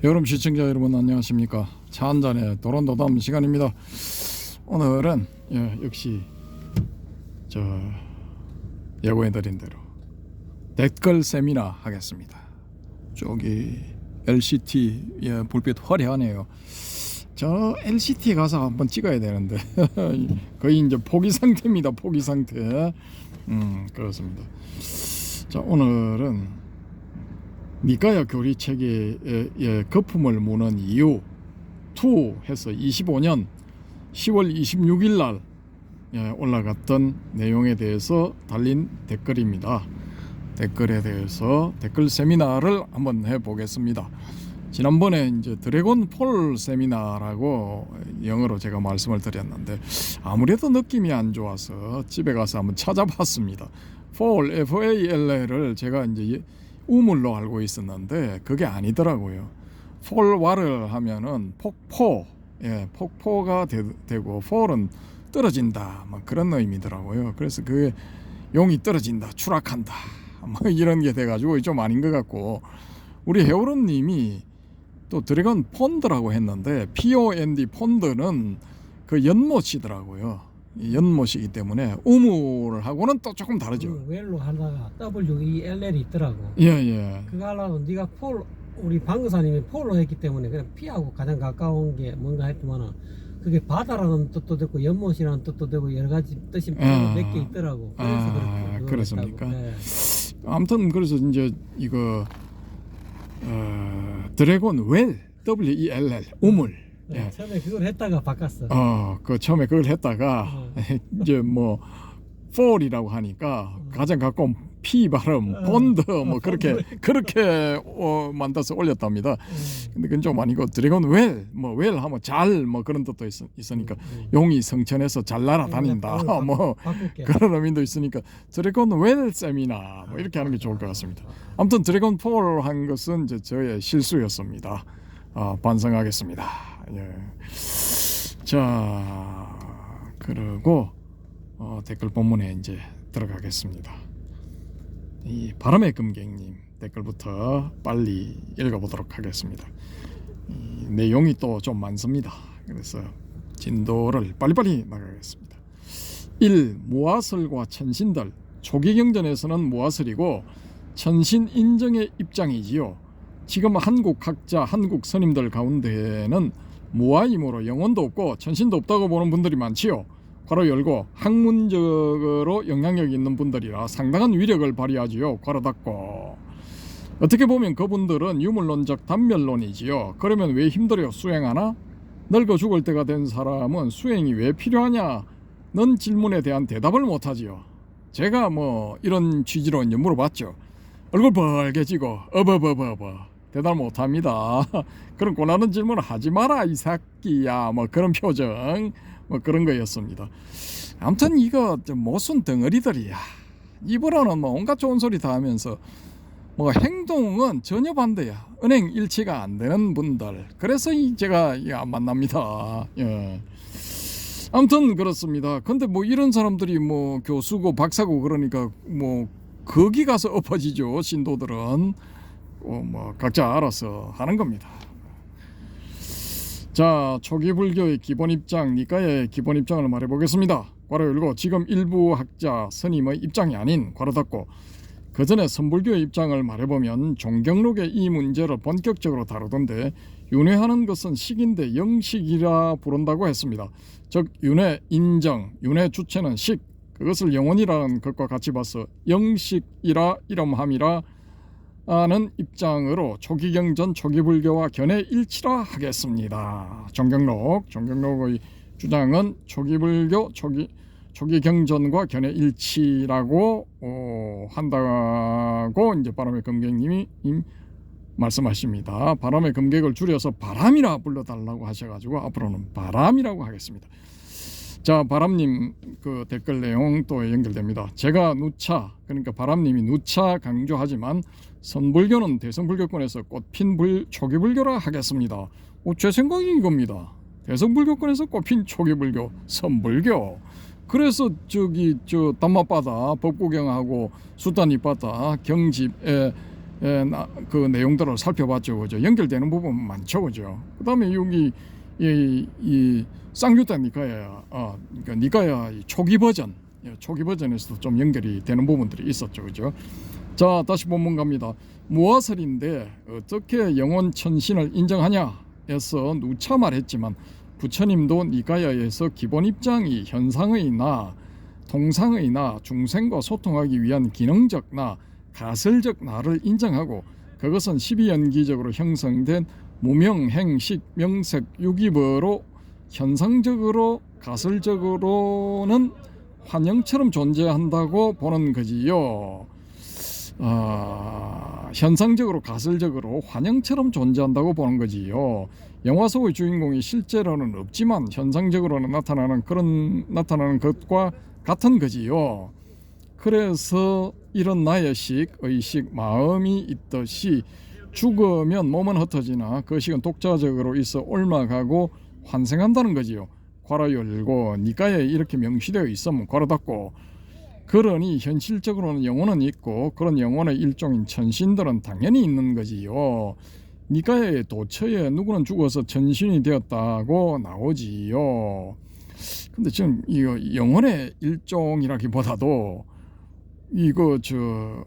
여러분 시청자 여러분 안녕하십니까. 차 한잔의 도론도담 시간입니다. 오늘은 역시 예고해드린 대로 댓글 세미나 하겠습니다. 저기 LCT 불빛 화려하네요. 저 LCT 가서 한번 찍어야 되는데 거의 이제 포기 상태입니다. 포기 상태. 그렇습니다. 자, 오늘은 니까야 교리체계의 거품을 무는 이유 2 해서 25년 10월 26일 날 올라갔던 내용에 대해서 달린 댓글입니다. 댓글에 대해서 댓글 세미나를 한번 해보겠습니다. 지난번에 이제 드래곤 폴 세미나라고 영어로 제가 말씀을 드렸는데 아무래도 느낌이 안 좋아서 집에 가서 한번 찾아봤습니다. 폴 FALL을 제가 이제 우물로 알고 있었는데 그게 아니더라고요. 폴와를 하면은 폭포, 폭포가 되고 폴은 떨어진다, 뭐 그런 의미더라고요. 그래서 그게 용이 떨어진다, 추락한다, 뭐 이런 게 돼가지고 좀 아닌 것 같고, 우리 해오름님이 또 드래곤 폰드라고 했는데 POND 폰드는 그 연못이더라고요. 연못이기 때문에 우물하고는 또 조금 다르죠. 웰로 하다가 WELL이 있더라고. 예. 그거 하려고 네가 우리 방사님이 폴로 했기 때문에 그냥 피하고 가장 가까운 게 뭔가 했더만은 그게 바다라는 뜻도 되고 연못이라는 뜻도 되고 여러 가지 뜻이 몇 개 있더라고. 그래서 그렇습니까? 네. 아무튼 그래서 이제 이거 드래곤 웰 WELL 우물. 네, 처음에 그걸 했다가 바꿨어. 그 처음에 그걸 했다가 이제 뭐 폴이라고 하니까 가장 가까운 P 발음 본드 뭐 그렇게 만들어서 올렸답니다. 근데 그건 좀 아니고 드래곤 웰 뭐 웰 하면 잘 뭐 그런 뜻도 있으니까 용이 성천에서 잘 날아다닌다 뭐 바꿀게. 그런 의미도 있으니까 드래곤 웰 세미나 뭐 이렇게 하는 게 좋을 것 같습니다. 아무튼 드래곤 폴 한 것은 이제 저의 실수였습니다. 반성하겠습니다. 자, 그리고 댓글 본문에 이제 들어가겠습니다. 이 바람의 금객님 댓글부터 빨리 읽어보도록 하겠습니다. 이 내용이 또 좀 많습니다. 그래서 진도를 빨리빨리 나가겠습니다. 1. 무화설과 천신들. 초기 경전에서는 무화설이고 천신 인정의 입장이지요. 지금 한국 학자, 한국 스님들 가운데에는 무아이므로 영혼도 없고 천신도 없다고 보는 분들이 많지요. 괄호 열고 학문적으로 영향력 있는 분들이라 상당한 위력을 발휘하지요. 괄호 닫고. 어떻게 보면 그분들은 유물론적 단멸론이지요. 그러면 왜 힘들어요? 수행하나? 늙어 죽을 때가 된 사람은 수행이 왜 필요하냐는 질문에 대한 대답을 못하지요. 제가 뭐 이런 취지로 이제 물어봤죠. 얼굴 벌개지고 대답 못합니다. 그런 고난한 질문을 하지 마라 이 새끼야 뭐 그런 표정 뭐 그런 거였습니다. 아무튼 이거 모순 덩어리들이야. 입으로는 뭐 온갖 좋은 소리 다 하면서 뭐 행동은 전혀 반대야. 은행 일치가 안 되는 분들. 그래서 제가 안 만납니다. 아무튼 그렇습니다. 근데 뭐 이런 사람들이 뭐 교수고 박사고 그러니까 뭐 거기 가서 엎어지죠. 신도들은 뭐 각자 알아서 하는 겁니다. 자, 초기 불교의 기본 입장, 니까의 기본 입장을 말해보겠습니다. 괄호 열고 지금 일부 학자 스님의 입장이 아닌 괄호 닫고 그 전에 선불교의 입장을 말해보면 종경록의 이 문제를 본격적으로 다루던데 윤회하는 것은 식인데 영식이라 부른다고 했습니다. 즉 윤회 인정, 윤회 주체는 식, 그것을 영혼이라는 것과 같이 봐서 영식이라 이름함이라 하는 입장으로 초기경전 초기불교와 견해 일치라 하겠습니다. 종경록의 주장은 초기불교 초기경전과 견해 일치라고 한다고 이제 바람의 금객님이 말씀하십니다. 바람의 금객을 줄여서 바람이라 불러달라고 하셔가지고 앞으로는 바람이라고 하겠습니다. 자, 바람님 그 댓글 내용 또 연결됩니다. 제가 누차, 그러니까 바람님이 누차 강조하지만 선불교는 대성불교권에서 꽃핀 초기불교라 하겠습니다. 제 생각이 이겁니다. 대성불교권에서 꽃핀 초기불교, 선불교. 그래서 저 담마바다 법구경하고 수단이바다 경집에 그 내용들을 살펴봤죠, 그죠? 연결되는 부분 많죠, 그죠? 그다음에 여기 이 쌍유타 니카야, 그러니까 니카야 초기 버전에서도 좀 연결이 되는 부분들이 있었죠, 그죠? 자, 다시 본문 갑니다. 무화설인데 어떻게 영원 천신을 인정하냐에서 누차 말했지만 부처님도 니카야에서 기본 입장이 현상의 나, 통상의 나, 중생과 소통하기 위한 기능적 나, 가설적 나를 인정하고 그것은 12연기적으로 형성된 무명, 행식, 명색, 유기버로 현상적으로 가설적으로는 환영처럼 존재한다고 보는 거지요. 현상적으로 가설적으로 환영처럼 존재한다고 보는 거지요. 영화 속의 주인공이 실제로는 없지만 현상적으로는 나타나는 것과 같은 거지요. 그래서 이런 나의 식, 의식, 마음이 있듯이 죽으면 몸은 흩어지나 그 식은 독자적으로 있어 옮아가고 환생한다는 거지요. 괄호 열고 니까에 이렇게 명시되어 있으면 괄호 닫고 그러니 현실적으로는 영혼은 있고 그런 영혼의 일종인 천신들은 당연히 있는 거지요. 니까의 도처에 누구는 죽어서 천신이 되었다고 나오지요. 근데 지금 이거 영혼의 일종이라기보다도 이거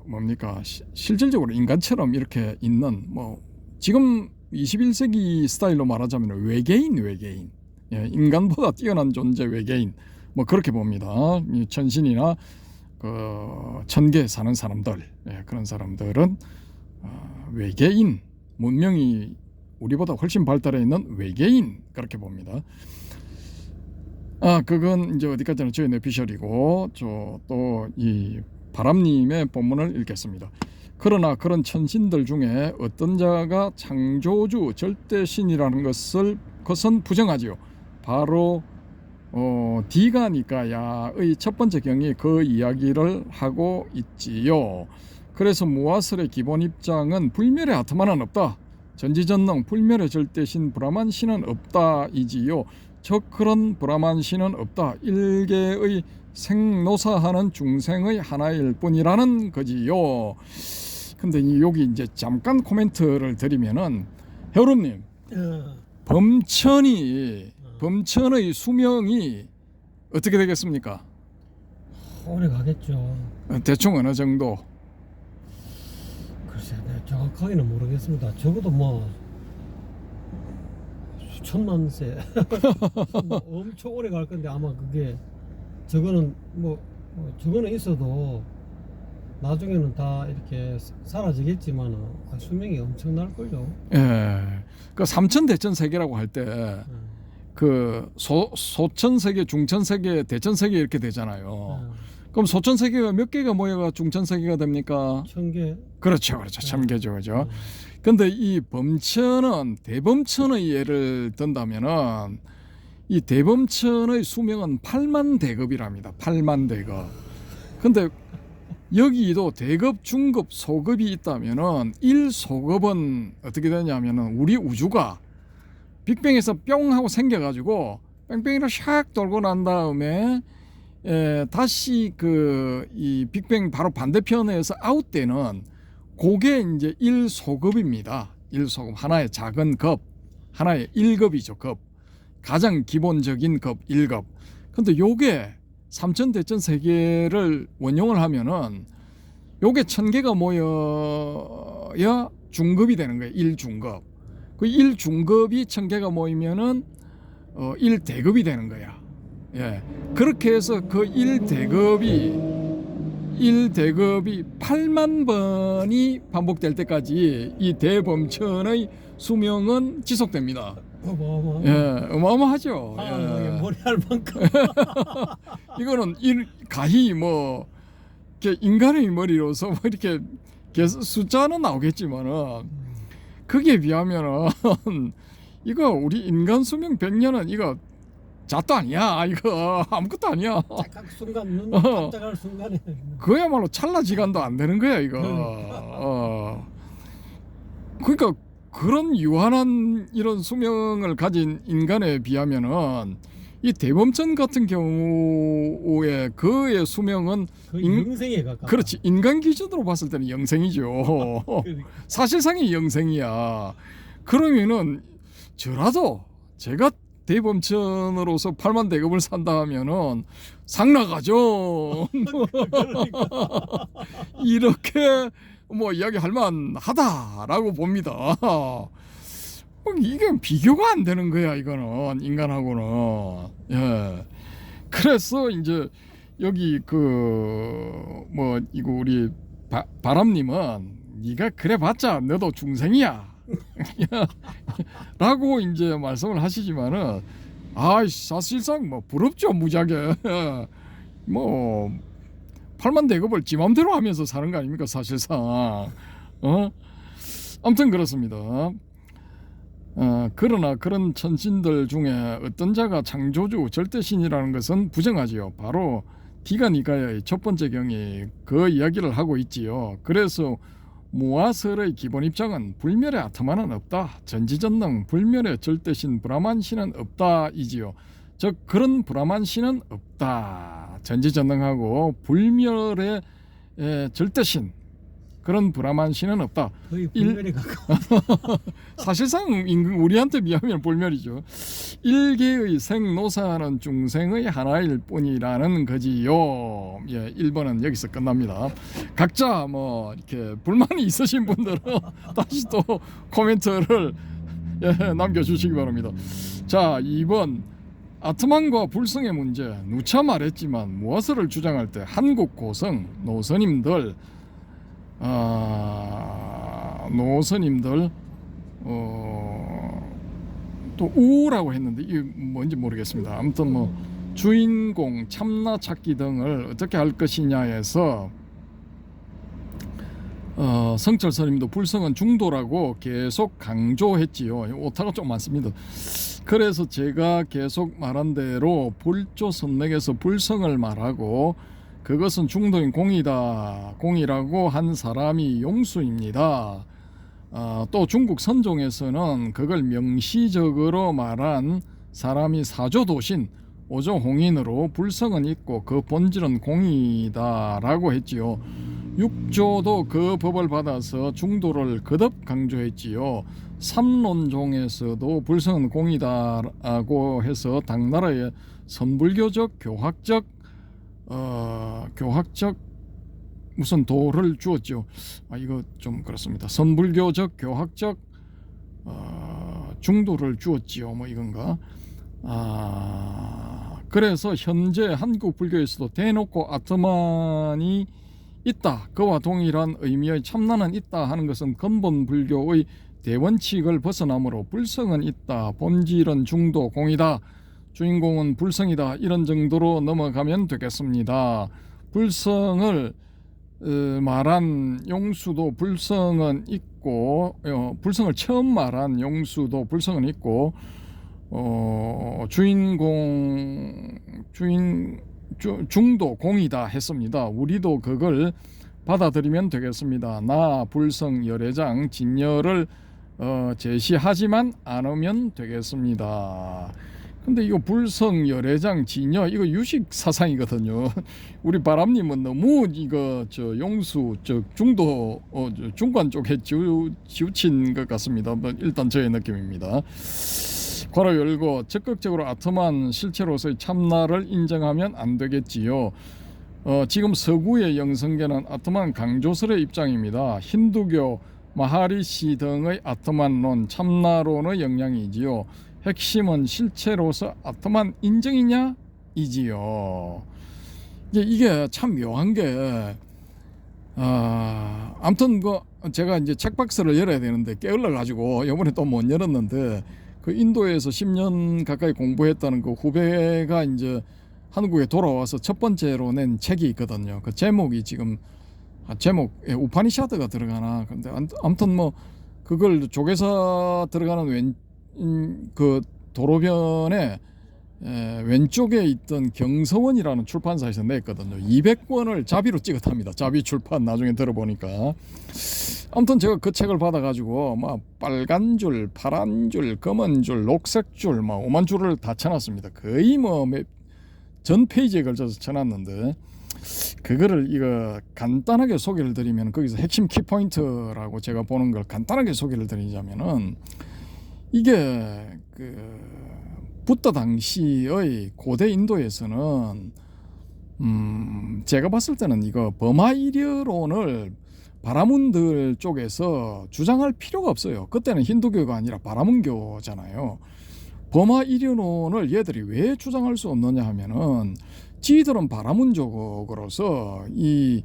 뭡니까 실질적으로 인간처럼 이렇게 있는 뭐 지금 21세기 스타일로 말하자면 외계인 인간보다 뛰어난 존재 외계인 뭐 그렇게 봅니다. 이 천신이나 그 천계에 사는 사람들 그런 사람들은 외계인 문명이 우리보다 훨씬 발달해 있는 외계인 그렇게 봅니다. 그건 이제 어디까지나 저희 내피셜이고 또 이 바람님의 본문을 읽겠습니다. 그러나 그런 천신들 중에 어떤 자가 창조주 절대신이라는 것은 부정하지요. 바로 디가니까야의 첫 번째 경이 그 이야기를 하고 있지요. 그래서 무화설의 기본 입장은 불멸의 아트마는 없다. 전지전능 불멸의 절대신 브라만 신은 없다이지요. 즉 그런 브라만 신은 없다. 일개의 생노사하는 중생의 하나일 뿐이라는 거지요. 근데 여기 이제 잠깐 코멘트를 드리면은 혜우루님 범천의 수명이 어떻게 되겠습니까? 오래 가겠죠. 대충 어느 정도? 글쎄, 내가 정확하게는 모르겠습니다. 적어도 뭐 수천만 세 엄청 오래 갈 건데 아마 그게 저거는 저거는 있어도 나중에는 다 이렇게 사라지겠지만 수명이 엄청날 걸요. 예. 그 삼천대천 세계라고 할 때 그 소천세계, 중천세계, 대천세계 이렇게 되잖아요. 그럼 소천세계가 몇 개가 모여가 중천세계가 됩니까? 1000개. 그렇죠. 1000개죠. 그죠? 근데 이 범천은 대범천의 예를 든다면은 이 대범천의 수명은 8만 대급이랍니다. 8만 대급. 근데 여기도 대급, 중급, 소급이 있다면은 1소급은 어떻게 되냐면은 우리 우주가 빅뱅에서 뿅 하고 생겨가지고 뺑뺑이로 샥 돌고 난 다음에 다시 이 빅뱅 바로 반대편에서 아웃되는 그게 이제 1소급입니다. 1소급 하나의 작은 급, 하나의 1급이죠. 급. 가장 기본적인 급 1급. 근데 요게 삼천대천 세계를 원용을 하면은 요게 1000개가 모여야 중급이 되는 거예요. 1중급. 그 1중급이 1000개가 모이면은 1대급이 되는 거야. 예. 그렇게 해서 그 1대급이 8만 번이 반복될 때까지 이 대범천의 수명은 지속됩니다. 어마어마하죠. 머리 할 만큼. 이거는 가히 뭐 인간의 머리로서 뭐 이렇게 숫자는 나오겠지만은 그게 비하면은 이거 우리 인간 수명 100년은 이거 잣도 아니야. 이거 아무것도 아니야. 짝각 순간 눈 깜짝할 순간에 그야말로 찰나지간도 안 되는 거야 이거. 그러니까 그런 유한한 이런 수명을 가진 인간에 비하면은 이 대범천 같은 경우에 그의 수명은 거의 인- 영생에 가까워. 그렇지, 인간 기준으로 봤을 때는 영생이죠. 그러니까. 사실상의 영생이야. 그러면은 저라도 제가 대범천으로서 8만 대급을 산다 하면은 상나가죠. 이렇게 뭐 이야기할 만하다라고 봅니다. 이게 비교가 안 되는 거야, 이거는 인간하고는. 예. 그래서 이제 여기 그 뭐 이거 우리 바람님은 네가 그래봤자 너도 중생이야. 라고 이제 말씀을 하시지만은 사실상 뭐 부럽죠, 무지하게. 뭐 8만 대급을 지 맘대로 하면서 사는 거 아닙니까, 사실상. 아무튼 그렇습니다. 그러나 그런 천신들 중에 어떤 자가 창조주 절대신이라는 것은 부정하지요. 바로 디가니가의 첫 번째 경이 그 이야기를 하고 있지요. 그래서 무아설의 기본 입장은 불멸의 아트만은 없다. 전지전능 불멸의 절대신 브라만신은 없다이지요. 즉 그런 브라만신은 없다. 전지전능하고 불멸의 절대신 그런 브라만신은 없다. 거의 불멸에 가까워. 사실상 우리한테 비하면 불멸이죠. 일계의 생노사는 중생의 하나일 뿐이라는 거지요. 예, 1번은 여기서 끝납니다. 각자 뭐 이렇게 불만이 있으신 분들은 다시 또 코멘트를 남겨주시기 바랍니다. 자, 2번 아트만과 불성의 문제. 누차 말했지만 무엇을 주장할 때 한국 고성 노선님들 또 우라고 했는데 이게 뭔지 모르겠습니다. 아무튼 뭐 주인공 참나 찾기 등을 어떻게 할 것이냐에서 성철 스님도 불성은 중도라고 계속 강조했지요. 오타가 좀 많습니다. 그래서 제가 계속 말한 대로 불조 선맥에서 불성을 말하고 그것은 중도인 공이라고 한 사람이 용수입니다. 또 중국 선종에서는 그걸 명시적으로 말한 사람이 사조도신 오조홍인으로 불성은 있고 그 본질은 공이다라고 했지요. 육조도 그 법을 받아서 중도를 거듭 강조했지요. 삼론종에서도 불성은 공이다라고 해서 당나라의 선불교적 교학적 무슨 도를 주었죠. 이거 좀 그렇습니다. 선불교적 교학적 중도를 주었지요. 뭐 이건가? 그래서 현재 한국 불교에서도 대놓고 아트만이 있다. 그와 동일한 의미의 참나는 있다 하는 것은 근본 불교의 대원칙을 벗어나므로 불성은 있다. 본질은 중도 공이다. 주인공은 불성이다. 이런 정도로 넘어가면 되겠습니다. 불성을 말한 용수도 불성은 있고 불성을 처음 말한 용수도 불성은 있고 중도 공이다 했습니다. 우리도 그걸 받아들이면 되겠습니다. 나 불성 열애장 진열을 제시하지만 않으면 되겠습니다. 근데 이거 불성 열애장 진여 이거 유식 사상이거든요. 우리 바람님은 너무 이거 용수 중도 중간 쪽에 지우친 것 같습니다. 일단 저의 느낌입니다. 괄호 열고 적극적으로 아트만 실체로서의 참나를 인정하면 안 되겠지요. 지금 서구의 영성계는 아트만 강조설의 입장입니다. 힌두교 마하리시 등의 아트만론 참나론의 영향이지요. 핵심은 실체로서 아트만 인정이냐 이지요. 이게 참 묘한 게 아무튼 제가 이제 책박스를 열어야 되는데 게을러 가지고 이번에 또 못 열었는데 그 인도에서 10년 가까이 공부했다는 그 후배가 이제 한국에 돌아와서 첫 번째로 낸 책이 있거든요. 그 제목이 지금 제목에 우파니샤드가 들어가나. 근데 아무튼 뭐 그걸 쪼개서 들어가는 그 도로변에 왼쪽에 있던 경서원이라는 출판사에서 냈거든요. 200권을 자비로 찍었답니다. 자비 출판 나중에 들어보니까. 아무튼 제가 그 책을 받아가지고 막 빨간 줄, 파란 줄, 검은 줄, 녹색 줄, 막 5만 줄을 다 쳐놨습니다. 거의 뭐 전 페이지에 걸쳐서 쳐놨는데 그거를 이거 간단하게 소개를 드리면 거기서 핵심 키포인트라고 제가 보는 걸 간단하게 소개를 드리자면은 이게 그 부터 당시의 고대 인도에서는 제가 봤을 때는 이거 버마 이려론을 바라문들 쪽에서 주장할 필요가 없어요. 그때는 힌두교가 아니라 바라문교잖아요. 버마 이려론을 얘들이 왜 주장할 수 없느냐 하면은 지들은 바라문족으로서 이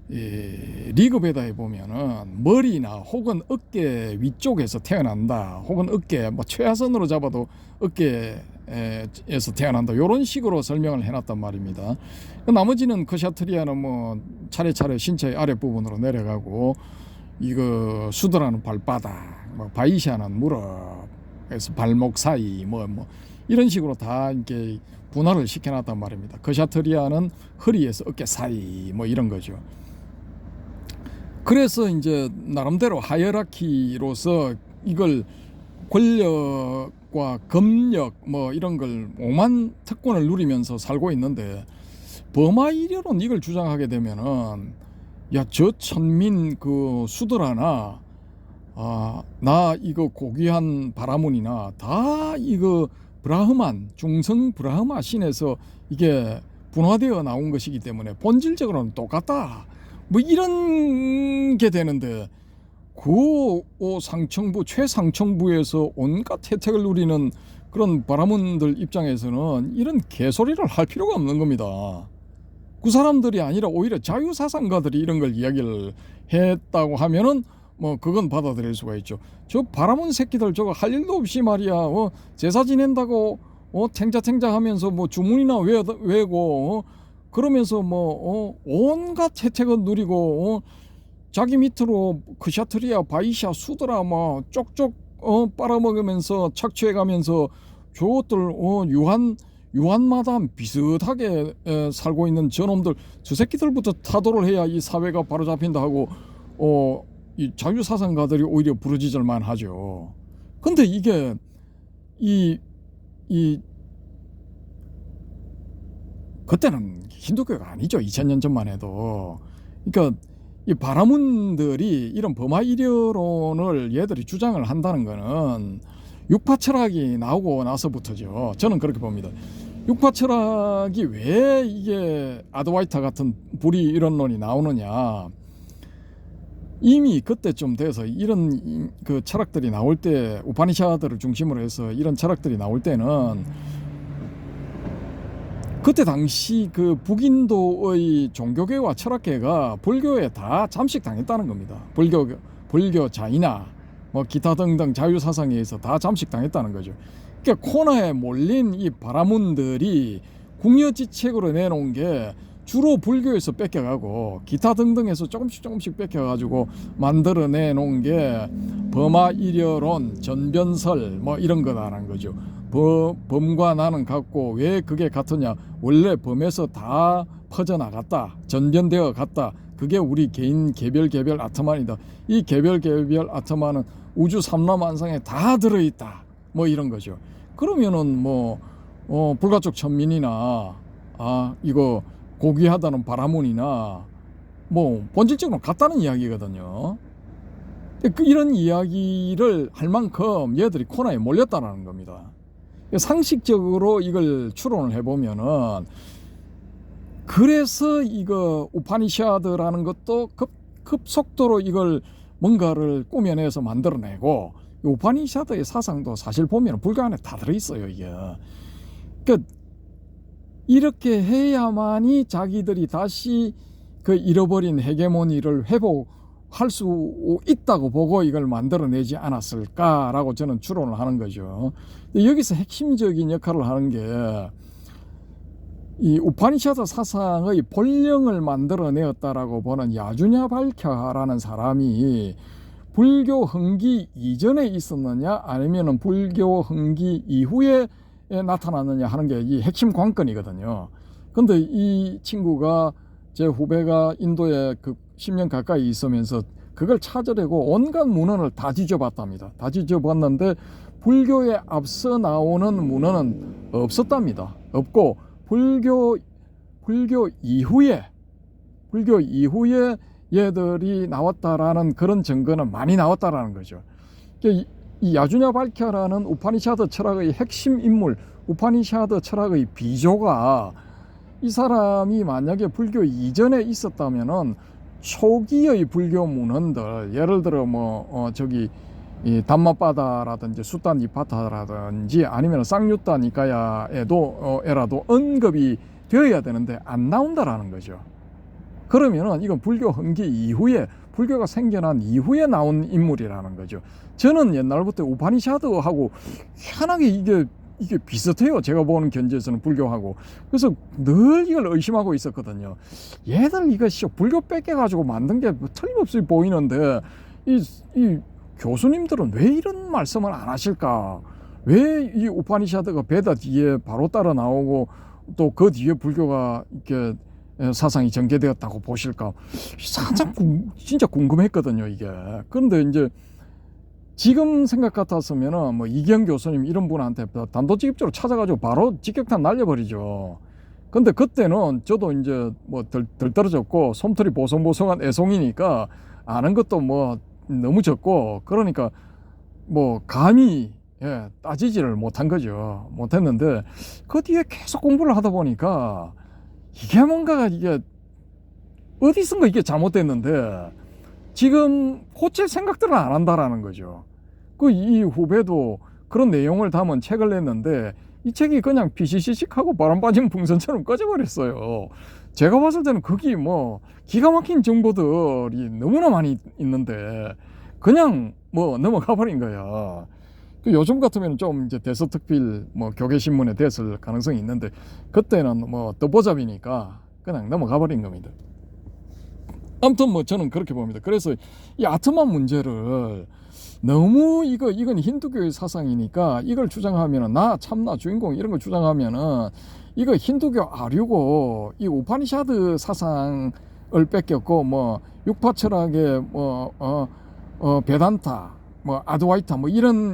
리그베다에 보면은 머리나 혹은 어깨 위쪽에서 태어난다, 혹은 어깨 뭐 최하선으로 잡아도 어깨에서 태어난다, 이런 식으로 설명을 해놨단 말입니다. 나머지는 크샤트리아는 뭐 차례차례 신체의 아랫부분으로 내려가고, 이거 수드라는 발바닥, 뭐 바이샤는 무릎에서 발목 사이, 뭐 이런 식으로 다 이렇게 분할을 시켜놨단 말입니다. 크샤트리아는 허리에서 어깨 사이, 뭐 이런 거죠. 그래서 이제 나름대로 하이어라키로서 이걸 권력과 검력 뭐 이런 걸 오만 특권을 누리면서 살고 있는데, 버마 이려론 이걸 주장하게 되면은 야, 저 천민 그 수드라나 나 이거 고귀한 바라문이나 다 이거 브라흐만, 중성 브라흐마 신에서 이게 분화되어 나온 것이기 때문에 본질적으로는 똑같다, 뭐 이런 게 되는데, 그 상층부 최상층부에서 온갖 혜택을 누리는 그런 바라문들 입장에서는 이런 개소리를 할 필요가 없는 겁니다. 그 사람들이 아니라 오히려 자유사상가들이 이런 걸 이야기를 했다고 하면은 뭐 그건 받아들일 수가 있죠. 저 바라문 새끼들 저거 할 일도 없이 말이야, 제사 지낸다고 탱자탱자 하면서 뭐 주문이나 외고 그러면서 뭐 온갖 혜택을 누리고 자기 밑으로 크샤트리아, 바이샤, 수드라 뭐 쪽쪽 빨아먹으면서 착취해가면서 저것들 유한마다 비슷하게 살고 있는 저놈들, 저 새끼들부터 타도를 해야 이 사회가 바로 잡힌다 하고 이 자유사상가들이 오히려 부르짖을만 하죠. 근데 이게 그때는 힌두교가 아니죠. 2000년 전만 해도. 그러니까 이 바라문들이 이런 버마 이려론을 얘들이 주장을 한다는 거는 육파 철학이 나오고 나서부터죠. 저는 그렇게 봅니다. 육파 철학이 왜 이게 아드와이타 같은 불이 이론론이 나오느냐, 이미 그때쯤 돼서 이런 그 철학들이 나올 때, 우파니샤드를 중심으로 해서 이런 철학들이 나올 때는 그때 당시 그 북인도의 종교계와 철학계가 불교에 다 잠식당했다는 겁니다. 불교 자이나 뭐 기타 등등 자유사상에 의해서 다 잠식당했다는 거죠. 그러니까 코너에 몰린 이 바라문들이 궁여지책으로 내놓은 게 주로 불교에서 뺏겨가고 기타 등등에서 조금씩 뺏겨가지고 만들어내 놓은 게 버마 이려론, 전변설 뭐 이런 거다라는 거죠. 범과 나는 같고 왜 그게 같으냐, 원래 범에서 다 퍼져나갔다, 전변되어 갔다, 그게 우리 개인 개별 아트만이다, 이 개별 아트만은 우주 삼라만상에 다 들어있다, 뭐 이런 거죠. 그러면은 뭐 불가촉 천민이나 이거 고귀하다는 바라문이나 뭐 본질적으로 같다는 이야기거든요. 이런 이야기를 할 만큼 얘들이 코너에 몰렸다는 겁니다. 상식적으로 이걸 추론을 해보면은, 그래서 이거 우파니샤드라는 것도 급속도로 이걸 뭔가를 꾸며내서 만들어내고, 우파니샤드의 사상도 사실 보면 불교 안에 다 들어있어요. 이게 그러니까 이렇게 해야만이 자기들이 다시 그 잃어버린 헤게모니를 회복할 수 있다고 보고 이걸 만들어내지 않았을까라고 저는 추론을 하는 거죠. 여기서 핵심적인 역할을 하는 게 이 우파니샤드 사상의 본령을 만들어내었다라고 보는 야주냐발캬라는 사람이 불교 흥기 이전에 있었느냐 아니면 불교 흥기 이후에 나타나느냐 하는 게 이 핵심 관건이거든요. 근데 이 친구가, 제 후배가 인도에 그 10년 가까이 있으면서 그걸 찾으려고 온갖 문헌을 다 뒤져봤답니다. 다 뒤져봤는데 불교에 앞서 나오는 문헌은 없었답니다. 없고 불교 이후에 얘들이 나왔다라는 그런 증거는 많이 나왔다라는 거죠. 이 야주냐 발캬라는 우파니샤드 철학의 핵심 인물, 우파니샤드 철학의 비조가 이 사람이 만약에 불교 이전에 있었다면은 초기의 불교 문헌들, 예를 들어 이 담마바다라든지 수타 니파타라든지 아니면 쌍유타 니카야에도 에라도 언급이 되어야 되는데 안 나온다라는 거죠. 그러면은 이건 불교 흥기 이후에, 불교가 생겨난 이후에 나온 인물이라는 거죠. 저는 옛날부터 우파니샤드하고 희한하게 이게 비슷해요. 제가 보는 견지에서는 불교하고. 그래서 늘 이걸 의심하고 있었거든요. 얘들 이거 불교 뺏겨가지고 만든 게 틀림없이 보이는데 이 교수님들은 왜 이런 말씀을 안 하실까? 왜 이 우파니샤드가 베다 뒤에 바로 따라 나오고 또 그 뒤에 불교가 이렇게 사상이 전개되었다고 보실까? 살짝 진짜 궁금했거든요, 이게. 그런데 이제 지금 생각 같았으면은 이경 교수님 이런 분한테 단도직입적으로 찾아가지고 바로 직격탄 날려버리죠. 근데 그때는 저도 이제 덜 떨어졌고 솜털이 보송보송한 애송이니까 아는 것도 너무 적고, 그러니까 감히 따지지를 못한 거죠. 못했는데 그 뒤에 계속 공부를 하다 보니까 이게 뭔가가 이게 어디선가 이게 잘못됐는데 지금 고칠 생각들은 안 한다라는 거죠. 이 후배도 그런 내용을 담은 책을 냈는데 이 책이 그냥 피시시식하고 바람 빠진 풍선처럼 꺼져버렸어요. 제가 봤을 때는 거기 기가 막힌 정보들이 너무나 많이 있는데 그냥 넘어가 버린 거야. 요즘 같으면 좀 이제 대서특필 교계신문에 됐을 가능성이 있는데 그때는 떠보잡이니까 그냥 넘어가 버린 겁니다. 아무튼 저는 그렇게 봅니다. 그래서 이 아트만 문제를 너무 이건 힌두교의 사상이니까 이걸 주장하면은 나 참나 주인공 이런 걸 주장하면은 이거 힌두교 아류고 이 우파니샤드 사상을 뺏겼고 육파 철학의 베단타 아드와이타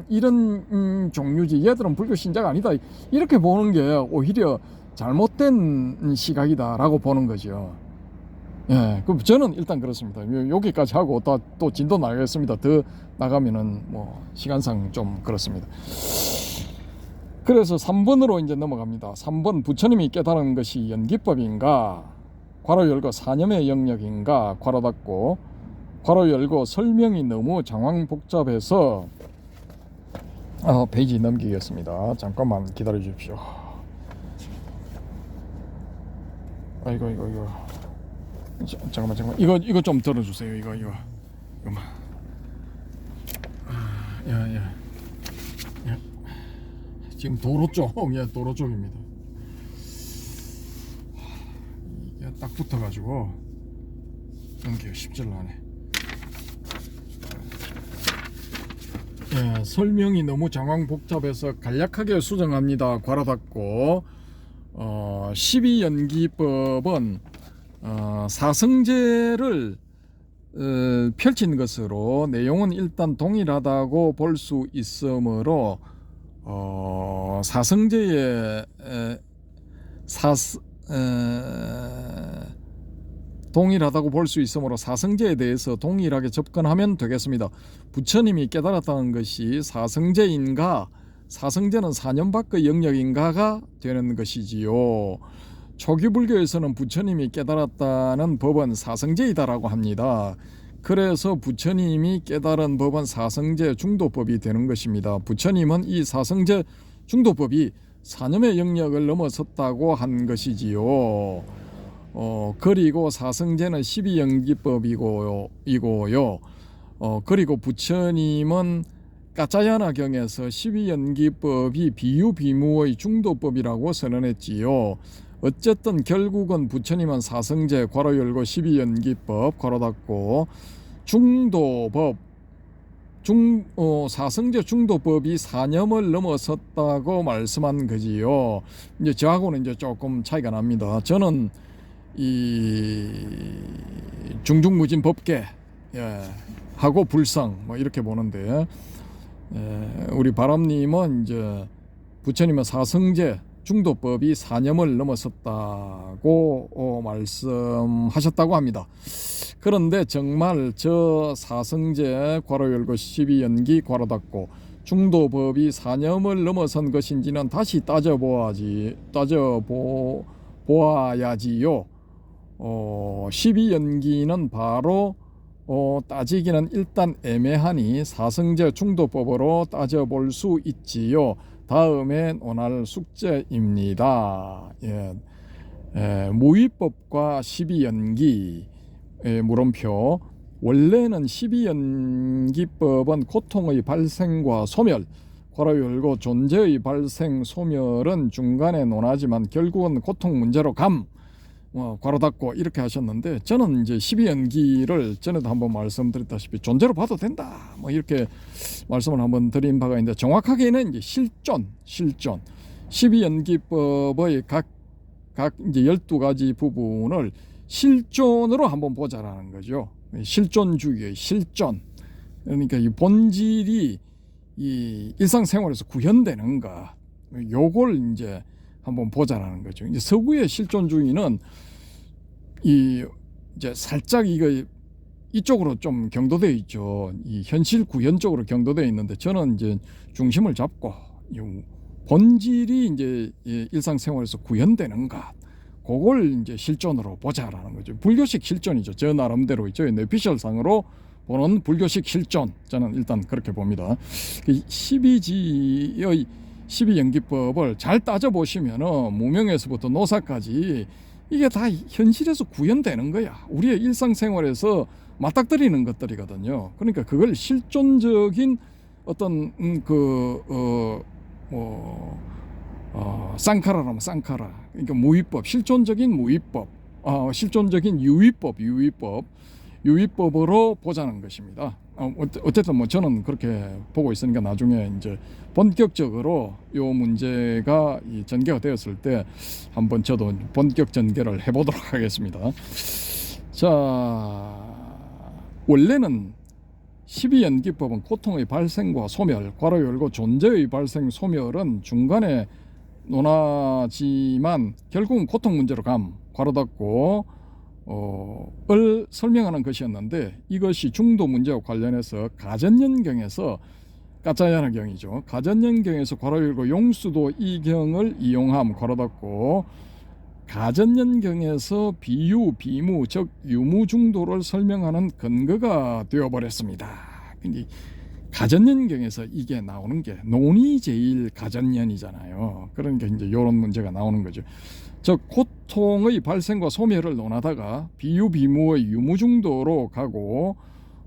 이런 종류지 얘들은 불교 신자가 아니다 이렇게 보는 게 오히려 잘못된 시각이다라고 보는 거죠. 예, 그럼 저는 일단 그렇습니다. 여기까지 하고 또 진도 나가겠습니다. 더 나가면은 시간상 좀 그렇습니다. 그래서 3번으로 이제 넘어갑니다. 3번 부처님이 깨달은 것이 연기법인가? 괄호 열고 사념의 영역인가? 괄호 닫고 괄호 열고 설명이 너무 장황복잡해서 페이지 넘기겠습니다. 잠깐만 기다려 주십시오. 이거 잠깐만 이거 좀 들어주세요. 이거만 야 지금 도로 쪽입니다. 이게 딱 붙어가지고 넘기가 쉽지 않네. 설명이 너무 장황복잡해서 간략하게 수정합니다. 괄호 닫고 12연기법은 사성제를 펼친 것으로 내용은 일단 동일하다고 볼 수 있으므로 사성제의 동일하다고 볼 수 있으므로 사성제에 대해서 동일하게 접근하면 되겠습니다. 부처님이 깨달았다는 것이 사성제인가, 사성제는 사념 밖의 영역인가가 되는 것이지요. 초기 불교에서는 부처님이 깨달았다는 법은 사성제이다라고 합니다. 그래서 부처님이 깨달은 법은 사성제 중도법이 되는 것입니다. 부처님은 이 사성제 중도법이 사념의 영역을 넘어섰다고 한 것이지요. 그리고 사성제는 12연기법이고요. 그리고 부처님은 까짜야나경에서 12연기법이 비유비무의 중도법이라고 선언했지요. 어쨌든 결국은 부처님은 사성제 괄호 열고 12연기법 괄호 닫고 중도법 사성제 중도법이 4년을 넘어섰다고 말씀한 거지요. 이제 저하고는 이제 조금 차이가 납니다. 저는 이 중중무진 법계 하고 불성 뭐 이렇게 보는데, 우리 바람님은 이제 부처님은 사성제 중도법이 4년을 넘어섰다고 말씀하셨다고 합니다. 그런데 정말 저 사성제 괄호 열고 12연기 괄호 닫고 중도법이 4년을 넘어선 것인지는 다시 따져보아야지요. 12연기는 바로 따지기는 일단 애매하니 사성제 중도법으로 따져볼 수 있지요. 다음에 논할 숙제입니다. 무위법과 12연기 물음표. 원래는 12연기법은 고통의 발생과 소멸 괄호 열고 존재의 발생 소멸은 중간에 논하지만 결국은 고통 문제로 괄호 닫고 이렇게 하셨는데, 저는 이제 12연기를 전에도 한번 말씀드렸다시피 존재로 봐도 된다 뭐 이렇게 말씀을 한번 드린 바가 있는데, 정확하게는 이제 실존 12연기법의 각 이제 12가지 부분을 실존으로 한번 보자라는 거죠. 실존주의의 실존. 그러니까 이 본질이 이 일상생활에서 구현되는가, 요걸 이제 한번 보자라는 거죠. 이제 서구의 실존주의는 이제 살짝 이쪽으로 좀 경도되어 있죠. 이 현실 구현 쪽으로 경도되어 있는데, 저는 이제 중심을 잡고 본질이 이제 일상생활에서 구현되는가, 그걸 이제 실존으로 보자라는 거죠. 불교식 실존이죠. 저 나름대로 있죠. 뇌피셜상으로 보는 불교식 실존, 저는 일단 그렇게 봅니다. 12지의 12연기법을 잘 따져보시면은 무명에서부터 노사까지 이게 다 현실에서 구현되는 거야. 우리의 일상생활에서 맞닥뜨리는 것들이거든요. 그러니까 그걸 실존적인 어떤 쌍카라라면 쌍카라, 그러니까 무위법, 실존적인 무위법, 실존적인 유위법으로 보자는 것입니다. 어쨌든 뭐 저는 그렇게 보고 있으니까 나중에 이제 본격적으로 요 문제가 전개가 되었을 때 한번 저도 본격 전개를 해보도록 하겠습니다. 자, 원래는 12연기법은 고통의 발생과 소멸 괄호 열고 존재의 발생 소멸은 중간에 논하지만 결국은 고통 문제로 괄호 닫고 을 설명하는 것이었는데, 이것이 중도 문제와 관련해서 가전연경에서 까짜야나경이죠. 가전연경에서 괄호 열고 용수도 이경을 이용함 괄호 닫고 가전연경에서 비유, 비무, 즉 유무중도를 설명하는 근거가 되어버렸습니다. 근데 가전연경에서 이게 나오는 게 논의제일 가전연이잖아요. 그러니까 이제 이런 문제가 나오는 거죠. 즉 고통의 발생과 소멸을 논하다가 비유, 비무의 유무중도로 가고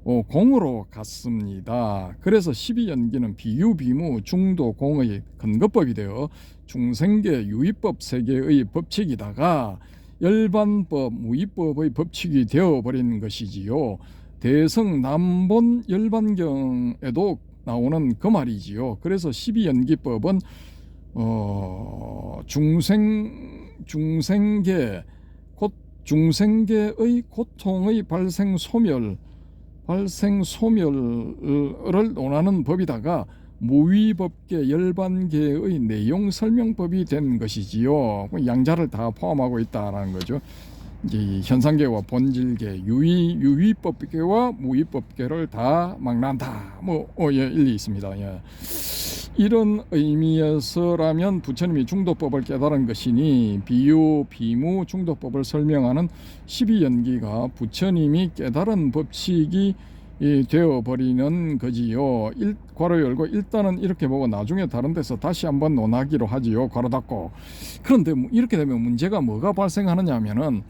공으로 갔습니다. 그래서 12연기는 비유, 비무, 중도, 공의 근거법이 되어 중생계, 유의법 세계의 법칙이다가 열반법, 무의법의 법칙이 되어버린 것이지요. 대성 남본 열반경에도 나오는 그 말이지요. 그래서 12연기법은 중생계의 고통의 발생 소멸을 논하는 법이다가 무위법계 열반계의 내용 설명법이 된 것이지요. 양자를 다 포함하고 있다라는 거죠. 이제 현상계와 본질계, 유위법계와 무위법계를 다 망라한다. 일리 있습니다. 예. 이런 의미에서라면 부처님이 중도법을 깨달은 것이니 비유, 비무, 중도법을 설명하는 12연기가 부처님이 깨달은 법칙이 되어버리는 거지요. 괄호 열고 일단은 이렇게 보고 나중에 다른 데서 다시 한번 논하기로 하지요. 괄호 닫고. 그런데 이렇게 되면 문제가 뭐가 발생하느냐 하면은,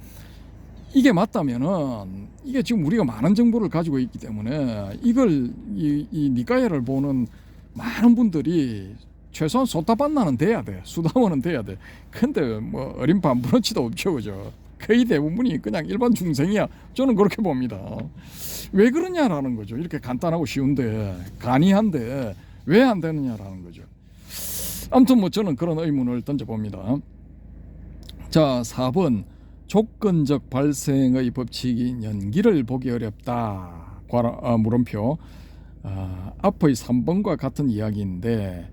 이게 맞다면은 이게 지금 우리가 많은 정보를 가지고 있기 때문에 이걸 이 니까야를 보는 많은 분들이 최소한 소타반나는 돼야 돼. 수다원은 돼야 돼. 근데 뭐 어린 반부러치도 없죠, 그죠? 거의 대부분이 그냥 일반 중생이야. 저는 그렇게 봅니다. 왜 그러냐라는 거죠. 이렇게 간단하고 쉬운데 간이한데 왜 안 되느냐라는 거죠. 아무튼 뭐 저는 그런 의문을 던져봅니다. 자, 4번 조건적 발생의 법칙인 연기를 보기 어렵다. 물음표. 앞의 3번과 같은 이야기인데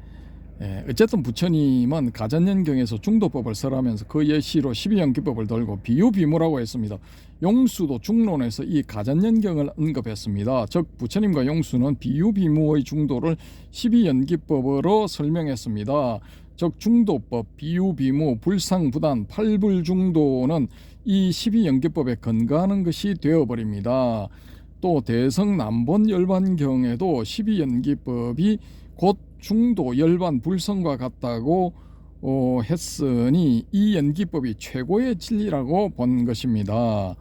어쨌든 부처님은 가전연경에서 중도법을 설하면서 그 예시로 12연기법을 들고 비유비무라고 했습니다. 용수도 중론에서 이 가전연경을 언급했습니다. 즉 부처님과 용수는 비유비무의 중도를 12연기법으로 설명했습니다. 즉 중도법, 비유비무, 불상부단, 팔불중도는 이 12연기법에 근거하는 것이 되어버립니다. 또 대성남본열반경에도 12연기법이 곧 중도, 열반, 불성과 같다고 했으니 이 연기법이 최고의 진리라고 본 것입니다.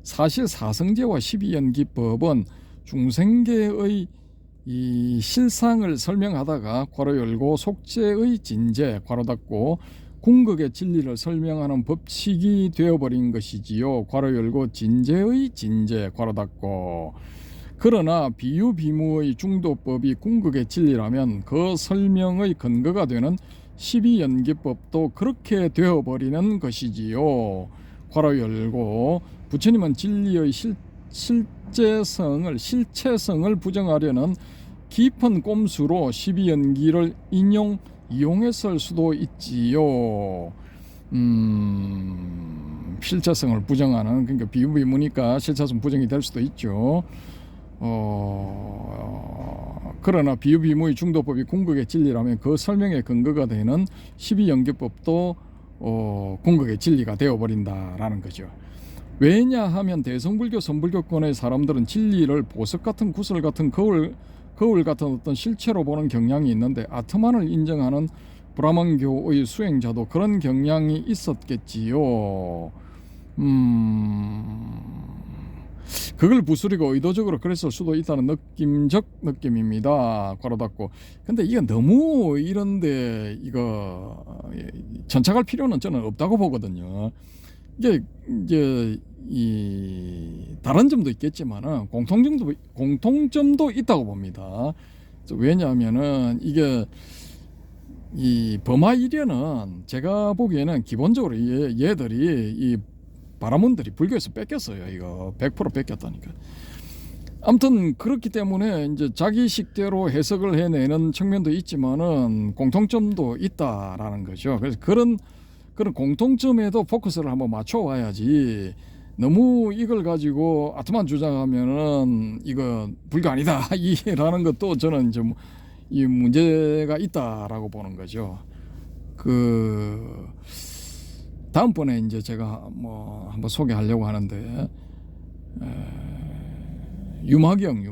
사실 사성제와 12연기법은 중생계의 이 실상을 설명하다가 괄호 열고 속죄의 진제 괄호 닫고 궁극의 진리를 설명하는 법칙이 되어버린 것이지요. 괄호 열고 진제의 진제 괄호 닫고. 그러나 비유비무의 중도법이 궁극의 진리라면 그 설명의 근거가 되는 12연기법도 그렇게 되어버리는 것이지요. 괄호 열고 부처님은 진리의 실체성을 부정하려는 깊은 꼼수로 12연기를 이용했을 수도 있지요. 실체성을 부정하는, 그러니까 비유비무니까 실체성 부정이 될 수도 있죠. 그러나 비유비무의 중도법이 궁극의 진리라면 그 설명의 근거가 되는 12연기법도 궁극의 진리가 되어버린다라는 거죠. 왜냐하면 대성불교 선불교권의 사람들은 진리를 보석 같은 구슬 같은 거울 같은 어떤 실체로 보는 경향이 있는데 아트만을 인정하는 브라만교의 수행자도 그런 경향이 있었겠지요. 그걸 부수리고 의도적으로 그랬을 수도 있다는 느낌적 느낌입니다. 괄호 닫고. 근데 이게 너무 이런데 이거 전착할 필요는 저는 없다고 보거든요. 이게 이제 이 다른 점도 있겠지만은 공통점도 있다고 봅니다. 왜냐하면은 이게 이 범하이련은 제가 보기에는 기본적으로 얘들이 이 바라문들이 불교에서 뺏겼어요. 이거 100% 뺏겼다니까. 아무튼 그렇기 때문에 이제 자기식대로 해석을 해내는 측면도 있지만은 공통점도 있다라는 거죠. 그래서 그런 공통점에도 포커스를 한번 맞춰 와야지. 너무 이걸 가지고 아트만 주장하면은 이거 불교 아니다 이라는 것도 저는 좀 이 문제가 있다라고 보는 거죠. 다음번에 이제 제가 뭐 한번 소개하려고 하는데 유마경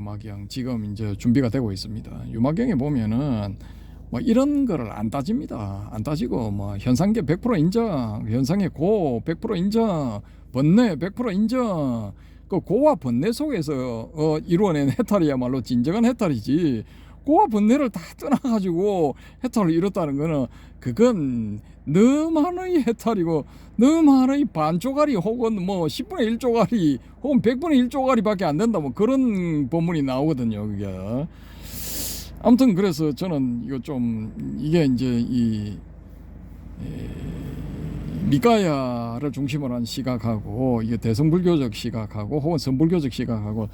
지금 이제 준비가 되고 있습니다. 유마경에 보면은 뭐 이런 거를 안 따집니다. 안 따지고 뭐 현상계 100% 인정, 현상의 고 100% 인정, 번뇌 100% 인정. 그 고와 번뇌 속에서 이루어낸 해탈이야말로 진정한 해탈이지. 고와 번뇌를 다 떠나가지고 해탈을 이뤘다는 거는 그건 너만의 해탈이고 너만의 반조가리 혹은 뭐 10분의 1조가리 혹은 100분의 1조가리밖에 안 된다 뭐 그런 본문이 나오거든요. 그게. 아무튼 그래서 저는 이거 좀 이게 이제 이 미가야를 중심으로 한 시각하고 이게 대성불교적 시각하고 혹은 선불교적 시각하고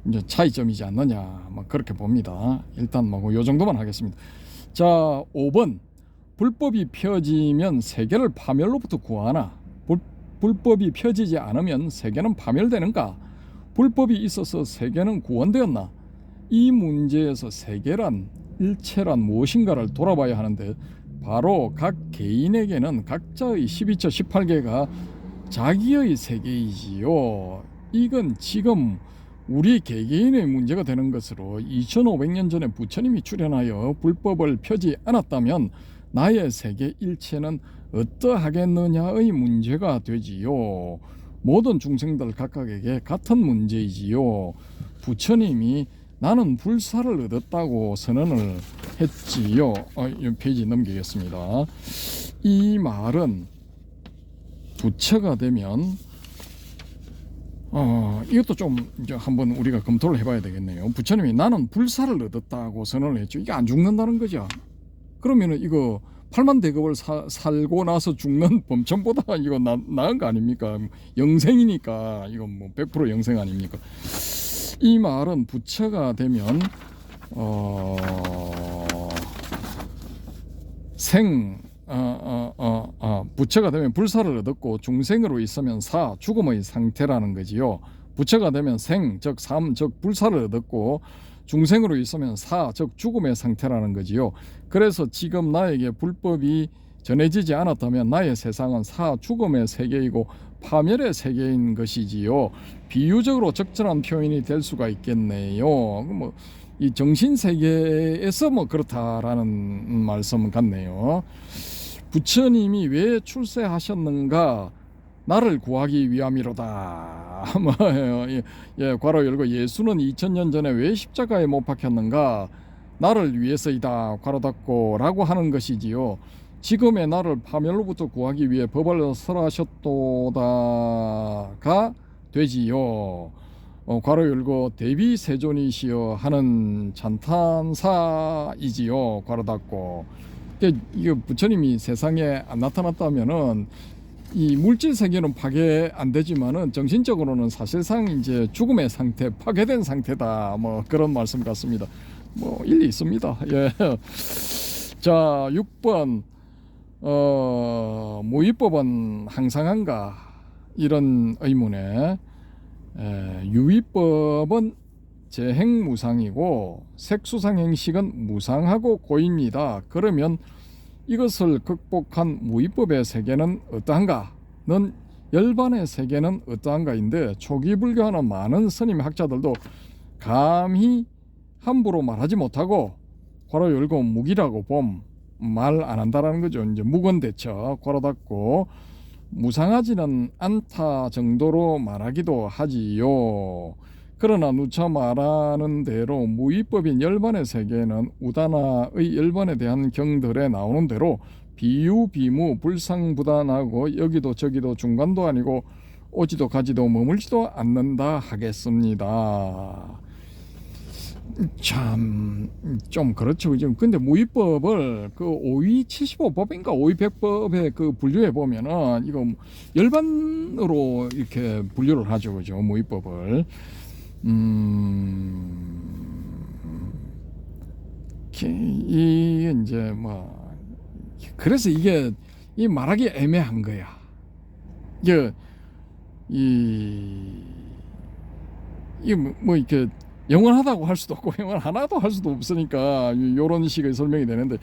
이제 차이점이지 않느냐 뭐 그렇게 봅니다. 일단 뭐 요 정도만 하겠습니다. 자, 5번 불법이 펴지면 세계를 파멸로부터 구하나 불법이 펴지지 않으면 세계는 파멸되는가? 불법이 있어서 세계는 구원되었나? 이 문제에서 세계란 일체란 무엇인가를 돌아봐야 하는데 바로 각 개인에게는 각자의 12처 18개가 자기의 세계이지요. 이건 지금 우리 개개인의 문제가 되는 것으로 2500년 전에 부처님이 출현하여 불법을 펴지 않았다면 나의 세계 일체는 어떠하겠느냐의 문제가 되지요. 모든 중생들 각각에게 같은 문제이지요. 부처님이 나는 불사를 얻었다고 선언을 했지요. 이 페이지 넘기겠습니다. 이 말은 부처가 되면 이것도 좀 이제 한번 우리가 검토를 해봐야 되겠네요. 부처님이 나는 불사를 얻었다고 선언을 했죠. 이게 안 죽는다는 거죠. 그러면은 이거 팔만대급을 살고 나서 죽는 범천보다 이거 나은 거 아닙니까? 영생이니까 이건 뭐 100% 영생 아닙니까? 이 말은 부처가 되면 부처가 되면 불사를 얻었고 중생으로 있으면 사, 죽음의 상태라는 거지요. 부처가 되면 생, 즉 삶, 즉 불사를 얻었고 중생으로 있으면 사, 즉 죽음의 상태라는 거지요. 그래서 지금 나에게 불법이 전해지지 않았다면 나의 세상은 사, 죽음의 세계이고 파멸의 세계인 것이지요. 비유적으로 적절한 표현이 될 수가 있겠네요. 뭐 이 정신 세계에서 뭐 그렇다라는 말씀 같네요. 부처님이 왜 출세하셨는가? 나를 구하기 위함이로다. 괄호 열고 예수는 2000년 전에 왜 십자가에 못 박혔는가? 나를 위해서이다. 괄호 닫고 라고 하는 것이지요. 지금의 나를 파멸로부터 구하기 위해 법을 설하셨도다가 되지요. 괄호 열고 대비세존이시여 하는 찬탄사이지요. 괄호 닫고. 이게 부처님이 세상에 안 나타났다면은 이 물질 세계는 파괴 안 되지만은 정신적으로는 사실상 이제 죽음의 상태, 파괴된 상태다. 뭐 그런 말씀 같습니다. 뭐 일리 있습니다. 예. 자, 6번 무위법은 항상한가? 이런 의문에 유위법은 재행무상이고 색수상행식은 무상하고 고입니다. 그러면 이것을 극복한 무위법의 세계는 어떠한가?는 열반의 세계는 어떠한가인데 초기 불교하는 많은 스님 학자들도 감히 함부로 말하지 못하고 괄호 열고 무기라고 말 안 한다라는 거죠. 이제 무건대처 괄호 닫고 무상하지는 않다 정도로 말하기도 하지요. 그러나 누차 말하는 대로 무위법인 열반의 세계는 우다나의 열반에 대한 경들에 나오는 대로 비유 비무 불상부단하고 여기도 저기도 중간도 아니고 오지도 가지도 머물지도 않는다 하겠습니다. 참 좀 그렇죠. 근데 무위법을 그 5위 75법인가 5위 100법에 그 분류해 보면은 이거 열반으로 이렇게 분류를 하죠. 그죠? 무위법을. 이게 이제 뭐 그래서 이게 이 말하기 애매한 거야. 이게 뭐 이렇게 영원하다고 할 수도 없고 영원하나도 할 수도 없으니까 이런 식의 설명이 되는데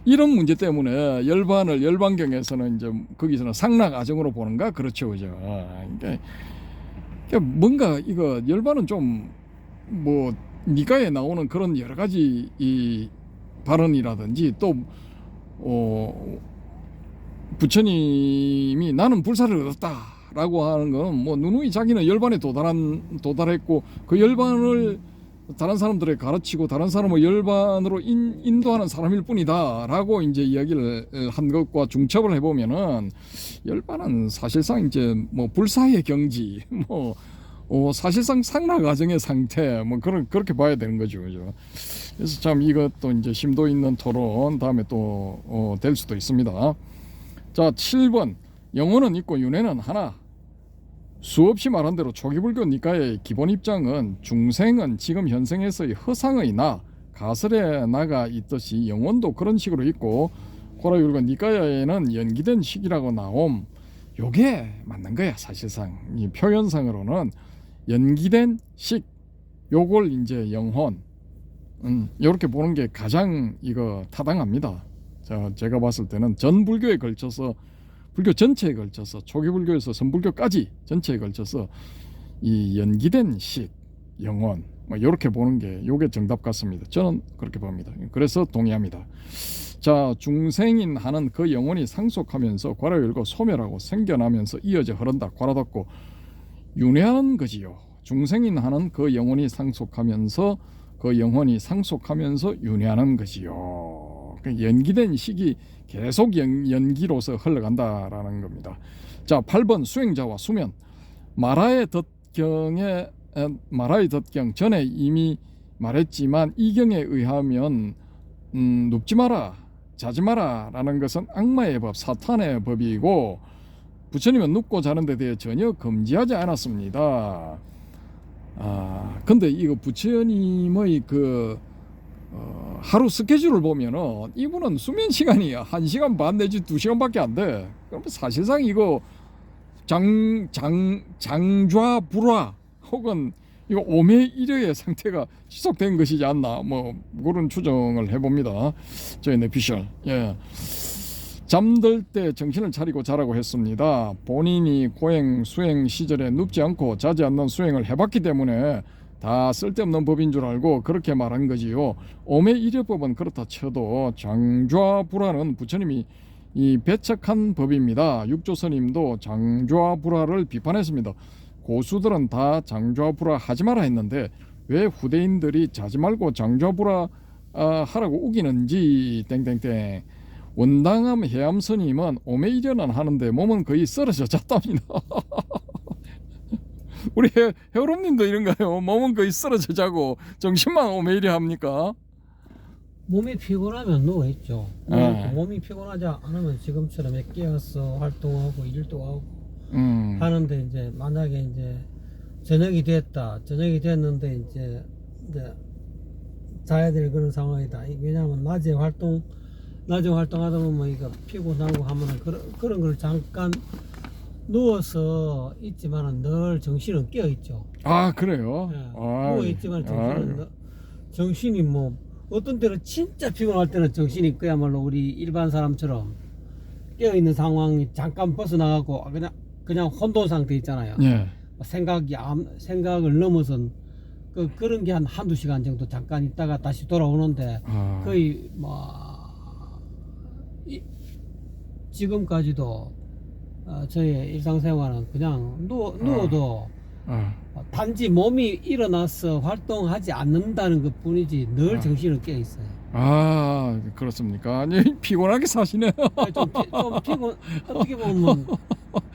이런 문제 때문에 열반경에서는 이제 거기서는 상락아정으로 보는가 그렇죠, 그죠? 그러니까 뭔가 이거 열반은 좀 뭐 니가에 나오는 그런 여러 가지 이 발언이라든지 또 부처님이 나는 불사를 얻었다라고 하는 건 뭐 누누이 자기는 열반에 도달했고 그 열반을 다른 사람들에게 가르치고 다른 사람을 열반으로 인도하는 사람일 뿐이다라고 이제 이야기를 한 것과 중첩을 해보면은 열반은 사실상 이제 뭐 불사의 경지 뭐 사실상 상락아정의 상태 뭐 그렇게 봐야 되는 거죠, 그죠? 그래서 참 이것도 이제 심도 있는 토론 다음에 또 될 수도 있습니다. 자, 7번 영혼은 있고 윤회는 하나. 수없이 말한 대로 초기불교 니까의 기본 입장은 중생은 지금 현생에서의 허상의 나, 가설의 나가 있듯이 영혼도 그런 식으로 있고 고라율과 니까야에는 연기된 식이라고 나옴. 요게 맞는 거야. 사실상 이 표현상으로는 연기된 식, 요걸 이제 영혼 이렇게 보는 게 가장 이거 타당합니다. 자, 제가 봤을 때는 전 불교에 걸쳐서 불교 전체에 걸쳐서 초기 불교에서 선불교까지 전체에 걸쳐서 이 연기된 식, 영혼 뭐 이렇게 보는 게 요게 정답 같습니다. 저는 그렇게 봅니다. 그래서 동의합니다. 자, 중생인 하는 그 영혼이 상속하면서 괄호 열고 소멸하고 생겨나면서 이어져 흐른다. 괄호 닫고 윤회하는 거지요. 중생인 하는 그 영혼이 상속하면서 윤회하는 거지요. 연기된 식이 계속 연기로서 흘러간다라는 겁니다. 자, 8번 수행자와 수면. 마라에 덧경에 말하의 덧경 전에 이미 말했지만 이 경에 의하면 눕지 마라 자지 마라 라는 것은 악마의 법 사탄의 법이고 부처님은 눕고 자는 데 대해 전혀 금지하지 않았습니다. 근데 이거 부처님의 그 하루 스케줄을 보면은 이분은 수면 시간이 1시간 반 내지 2시간밖에 안 돼. 그럼 사실상 이거 장좌불화 혹은 이거 오매일여의 상태가 지속된 것이지 않나 뭐 그런 추정을 해봅니다. 저희 내피셜. 예. 잠들 때 정신을 차리고 자라고 했습니다. 본인이 고행 수행 시절에 눕지 않고 자지 않는 수행을 해봤기 때문에 다 쓸데없는 법인 줄 알고 그렇게 말한 거지요. 오매일여법은 그렇다 쳐도 장좌불화는 부처님이 이 배척한 법입니다. 육조스님도 장좌불화를 비판했습니다. 고수들은 다 장좌불화 하지 마라 했는데 왜 후대인들이 자지 말고 장좌불화 하라고 우기는지 땡땡땡. 원당함 해암스님은 오매일여는 하는데 몸은 거의 쓰러져 잤답니다. 우리 해오롬님도 이런가요? 몸은 거의 쓰러져 자고 정신만 오매일여 합니까? 몸이 피곤하면 누워있죠. 몸이 피곤하지 않으면 지금처럼 깨어서 활동하고 일도 하고 하는데 이제 만약에 이제 저녁이 됐는데 이제 자야 될 그런 상황이다. 왜냐하면 낮에 활동하다 보면 이거 피곤하고 하면은 그런 걸 잠깐 누워서 있지만은 늘 정신은 깨어 있죠. 그래요? 네. 누워 있지만 정신이 뭐 어떤 때는 진짜 피곤할 때는 정신이 그야말로 우리 일반 사람처럼 깨어 있는 상황이 잠깐 벗어나가고 그냥 혼돈 상태 있잖아요. 예. 생각을 넘어선 그런 게 한두 시간 정도 잠깐 있다가 다시 돌아오는데 거의 지금까지도 저의 일상생활은 그냥 누워도 단지 몸이 일어나서 활동하지 않는다는 것 뿐이지 늘 정신은 깨어 있어요. 그렇습니까? 아니 피곤하게 사시네. 좀 피곤 어떻게 보면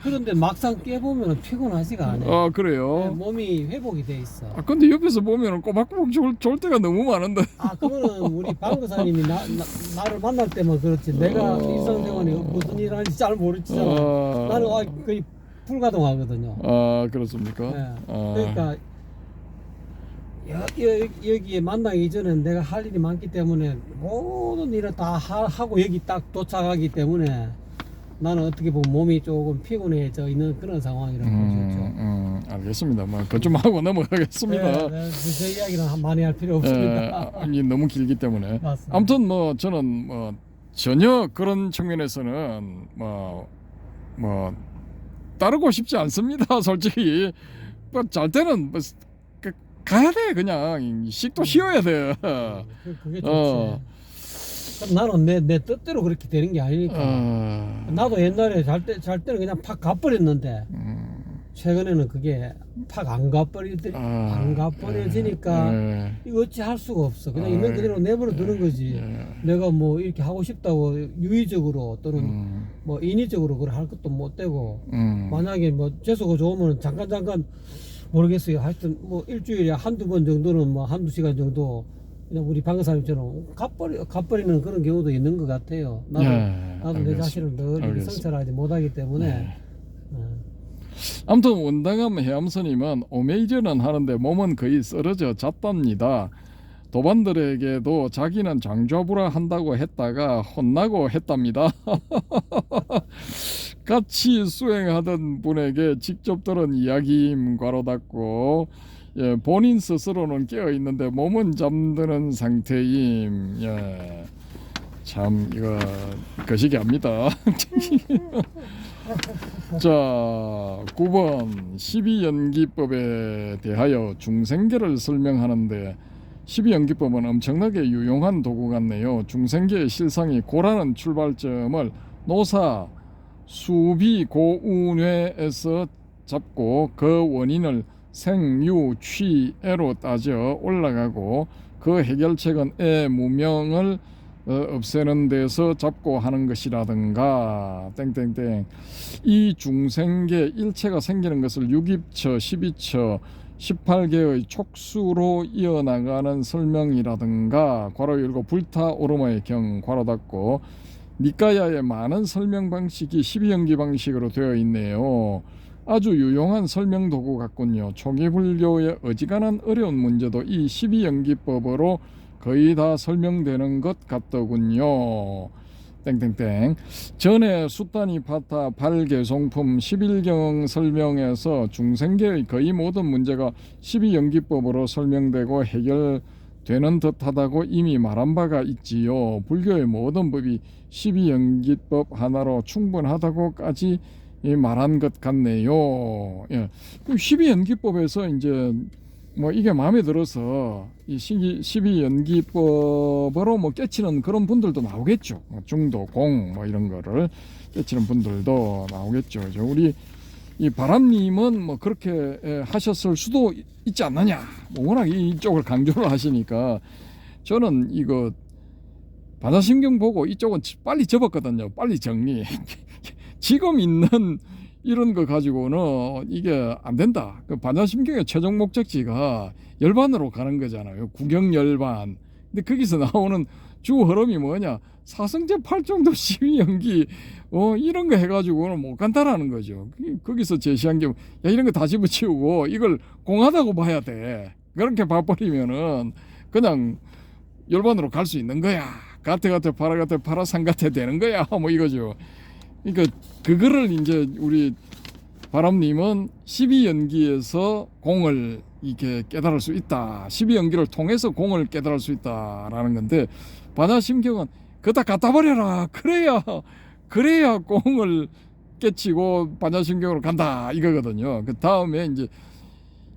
그런데 막상 깨보면 피곤하지가 않아요. 그래요? 네, 몸이 회복이 돼 있어. 근데 옆에서 보면 꼬박꼬박 졸 때가 너무 많은데. 그거는 우리 방구사님이 나를 만날 때만 그렇지 내가 일상생활에 무슨 일 하는지 잘 모르잖아. 나는 거의 불가동하거든요. 그렇습니까? 네. 그러니까 여기에 만나기 전에 내가 할 일이 많기 때문에 모든 일을 다 하고 여기 딱 도착하기 때문에 나는 어떻게 보면 몸이 조금 피곤해져 있는 그런 상황이라고 볼 수 있죠. 알겠습니다. 그것 좀 하고 넘어가겠습니다. 네, 제 이야기는 많이 할 필요 없습니다. 이게 너무 길기 때문에. 맞습니다. 아무튼 저는 전혀 그런 측면에서는 따르고 싶지 않습니다. 솔직히 잘 때는 가야 돼. 그냥 식도 쉬어야 돼. 그게 좋지. 나는 내 뜻대로 그렇게 되는 게 아니니까. 나도 옛날에 잘 때는 그냥 팍 가버렸는데 최근에는 그게 팍 안 가버려지니까 이거 어찌 할 수가 없어. 그냥 있는 그대로 내버려 두는 거지. 내가 뭐 이렇게 하고 싶다고 유의적으로 또는 인위적으로 그걸 할 것도 못 되고 만약에 재수가 좋으면 잠깐 모르겠어요. 하여튼 일주일에 한두 번 정도는 한두 시간 정도 그냥 우리 방사님처럼 가버리는 그런 경우도 있는 것 같아요. 나도 내 자신을 늘 성찰하지 못하기 때문에. 아무튼 원당함 해암스님은 오매일여는 하는데 몸은 거의 쓰러져 잤답니다. 도반들에게도 자기는 장좌불화 한다고 했다가 혼나고 했답니다. 같이 수행하던 분에게 직접 들은 이야기임 괄호 닫고 본인 스스로는 깨어 있는데 몸은 잠드는 상태임. 참 이거 거시기합니다. 자, 9번 12연기법에 대하여 중생계를 설명하는데 12연기법은 엄청나게 유용한 도구 같네요. 중생계의 실상이 고라는 출발점을 노사 수비 고운회에서 잡고 그 원인을 생유 취애로 따져 올라가고 그 해결책은 애 무명을 없애는 데서 잡고 하는 것이라든가 땡땡땡 이 중생계 일체가 생기는 것을 6입처 12처 18개의 촉수로 이어나가는 설명이라든가 괄호 열고 불타오르마의 경 괄호 닫고 니까야의 많은 설명 방식이 12연기 방식으로 되어 있네요. 아주 유용한 설명 도구 같군요. 초기 불교의 어지간한 어려운 문제도 이 12연기법으로 거의 다 설명되는 것 같더군요. 땡땡땡 전에 수타니 파타 발개송품 11경 설명에서 중생계의 거의 모든 문제가 12연기법으로 설명되고 해결되는 듯하다고 이미 말한 바가 있지요. 불교의 모든 법이 12연기법 하나로 충분하다고까지 말한 것 같네요. 예. 12연기법에서 이제 뭐 이게 마음에 들어서 이 12연기법으로 뭐 깨치는 그런 분들도 나오겠죠. 중도, 공 뭐 이런 거를 깨치는 분들도 나오겠죠. 우리 이 바람님은 뭐 그렇게 하셨을 수도 있지 않느냐. 뭐 워낙 이쪽을 강조를 하시니까 저는 이거 반야심경 보고 이쪽은 빨리 접었거든요. 빨리 정리. 지금 있는 이런 거 가지고는 이게 안 된다. 그 반야심경의 최종 목적지가 열반으로 가는 거잖아요. 구경열반. 근데 거기서 나오는 주 흐름이 뭐냐? 사성제 8정도 12연기 이런 거 해가지고는 못 간다라는 거죠. 거기서 제시한 게 야, 이런 거 다 집어치우고 이걸 공하다고 봐야 돼. 그렇게 봐버리면은 그냥 열반으로 갈 수 있는 거야. 가테 파라 상가테 되는 거야. 뭐 이거죠. 그러니까 그거를 이제 우리 바람님은 12연기에서 공을 이렇게 깨달을 수 있다. 12연기를 통해서 공을 깨달을 수 있다라는 건데 반야심경은 그다 갖다 버려라. 그래야 공을 깨치고 반야심경으로 간다 이거거든요. 그 다음에 이제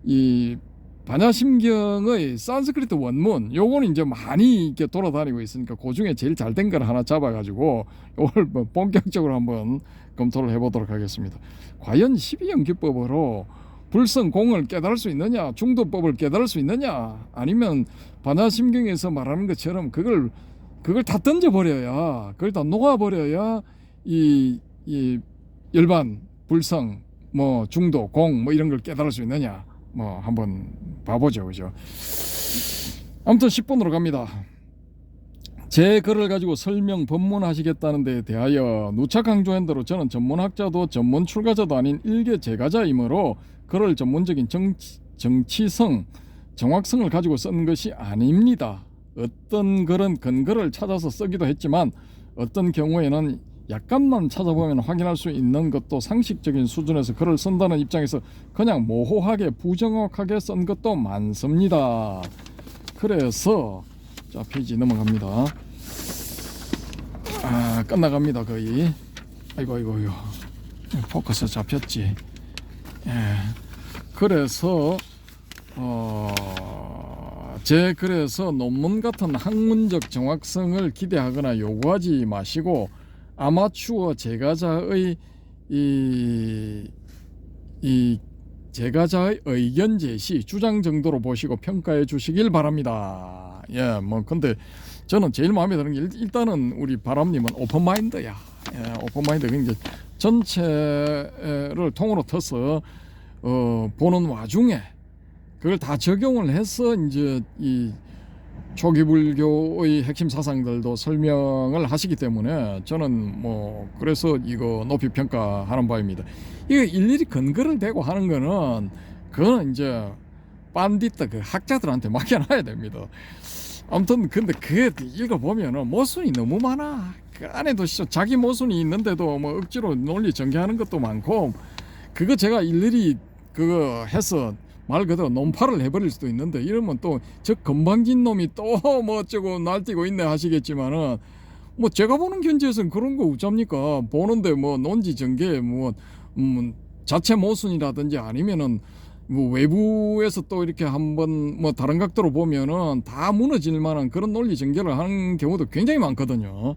이 반야심경의 산스크리트 원문 요거는 이제 많이 이렇게 돌아다니고 있으니까 그 중에 제일 잘 된 걸 하나 잡아가지고 이걸 뭐 본격적으로 한번 검토를 해보도록 하겠습니다. 과연 12연기법으로 불성공을 깨달을 수 있느냐, 중도법을 깨달을 수 있느냐, 아니면 반야심경에서 말하는 것처럼 그걸 다 던져버려야, 그걸 다 녹아버려야 이 열반, 불성, 뭐 중도, 공 뭐 이런 걸 깨달을 수 있느냐. 뭐 한번 봐보죠, 그죠? 아무튼 10번으로 갑니다. 제 글을 가지고 설명 법문하시겠다는 데 대하여 누차 강조한 대로 저는 전문학자도 전문 출가자도 아닌 일개 제가자이므로 글을 전문적인 정치성, 정확성을 가지고 쓴 것이 아닙니다. 어떤 글은 근거를 찾아서 쓰기도 했지만 어떤 경우에는 약간만 찾아보면 확인할 수 있는 것도 상식적인 수준에서 글을 쓴다는 입장에서 그냥 모호하게 부정확하게 쓴 것도 많습니다. 그래서 자 페이지 넘어갑니다. 끝나갑니다. 거의. 아이고 포커스 잡혔지. 예. 그래서 제 글에서 논문 같은 학문적 정확성을 기대하거나 요구하지 마시고 아마추어 제가자의 제가자의 의견 제시, 주장 정도로 보시고 평가해 주시길 바랍니다. 예, 뭐 근데 저는 제일 마음에 드는 게 일단은 우리 바람님은 오픈마인드야. 예, 오픈마인드. 그러니까 전체를 통으로 터서 보는 와중에 그걸 다 적용을 해서 이제 이 초기 불교의 핵심 사상들도 설명을 하시기 때문에 저는 뭐 그래서 이거 높이 평가하는 바입니다. 이거 일일이 근거를 대고 하는 거는 그거는 이제 빤디트 그 학자들한테 맡겨놔야 됩니다. 아무튼 근데 그게 읽어보면은 모순이 너무 많아. 그 안에도 자기 모순이 있는데도 뭐 억지로 논리 전개하는 것도 많고 그거 제가 일일이 그거 해서 말 그대로 논파를 해버릴 수도 있는데 이러면 또 저 건방진 놈이 또 뭐 어쩌고 날뛰고 있네 하시겠지만은 뭐 제가 보는 견지에서는 그런 거 없잡니까. 보는데 뭐 논지 전개 뭐 자체 모순이라든지 아니면은 뭐 외부에서 또 이렇게 한번 뭐 다른 각도로 보면은 다 무너질 만한 그런 논리 전개를 하는 경우도 굉장히 많거든요.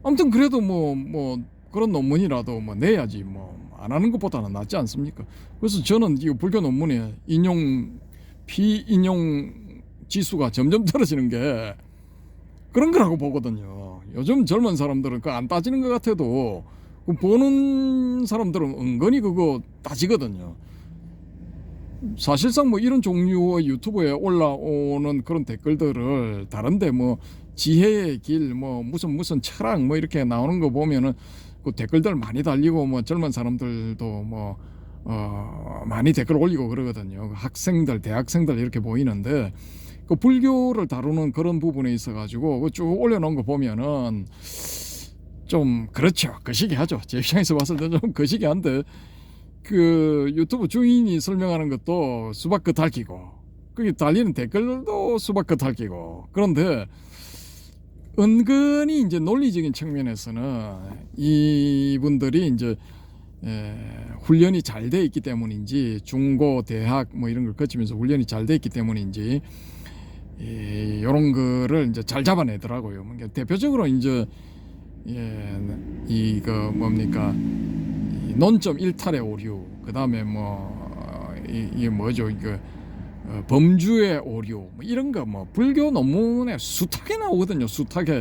아무튼 그래도 뭐 그런 논문이라도 뭐 내야지 뭐 안 하는 것보다는 낫지 않습니까? 그래서 저는 이 불교 논문에 비인용 지수가 점점 떨어지는 게 그런 거라고 보거든요. 요즘 젊은 사람들은 그거 안 따지는 것 같아도 그 보는 사람들은 은근히 그거 따지거든요. 사실상 뭐 이런 종류의 유튜브에 올라오는 그런 댓글들을 다른데 뭐 지혜의 길 뭐 무슨 철학 뭐 이렇게 나오는 거 보면은 그 댓글들 많이 달리고 뭐 젊은 사람들도 뭐 많이 댓글 올리고 그러거든요. 학생들, 대학생들 이렇게 보이는데 그 불교를 다루는 그런 부분에 있어 가지고 쭉 올려놓은 거 보면은 좀 그렇죠. 거시기하죠. 제 입장에서 봤을 때 좀 거시기한데 그 유튜브 주인이 설명하는 것도 수박 끝 핥기고 거기 달리는 댓글도 수박 끝 핥기고 그런데 은근히 이제 논리적인 측면에서는 이분들이 이제 훈련이 잘 돼 있기 때문인지 중고 대학 뭐 이런 걸 거치면서 훈련이 잘 돼 있기 때문인지 이런 거를 이제 잘 잡아내더라고요. 그러니까 대표적으로 이제 이거 뭡니까 이 논점 일탈의 오류, 그 다음에 뭐 이게 뭐죠 이거 범주의 오류 뭐 이런 거 뭐 불교 논문에 숱하게 나오거든요. 숱하게.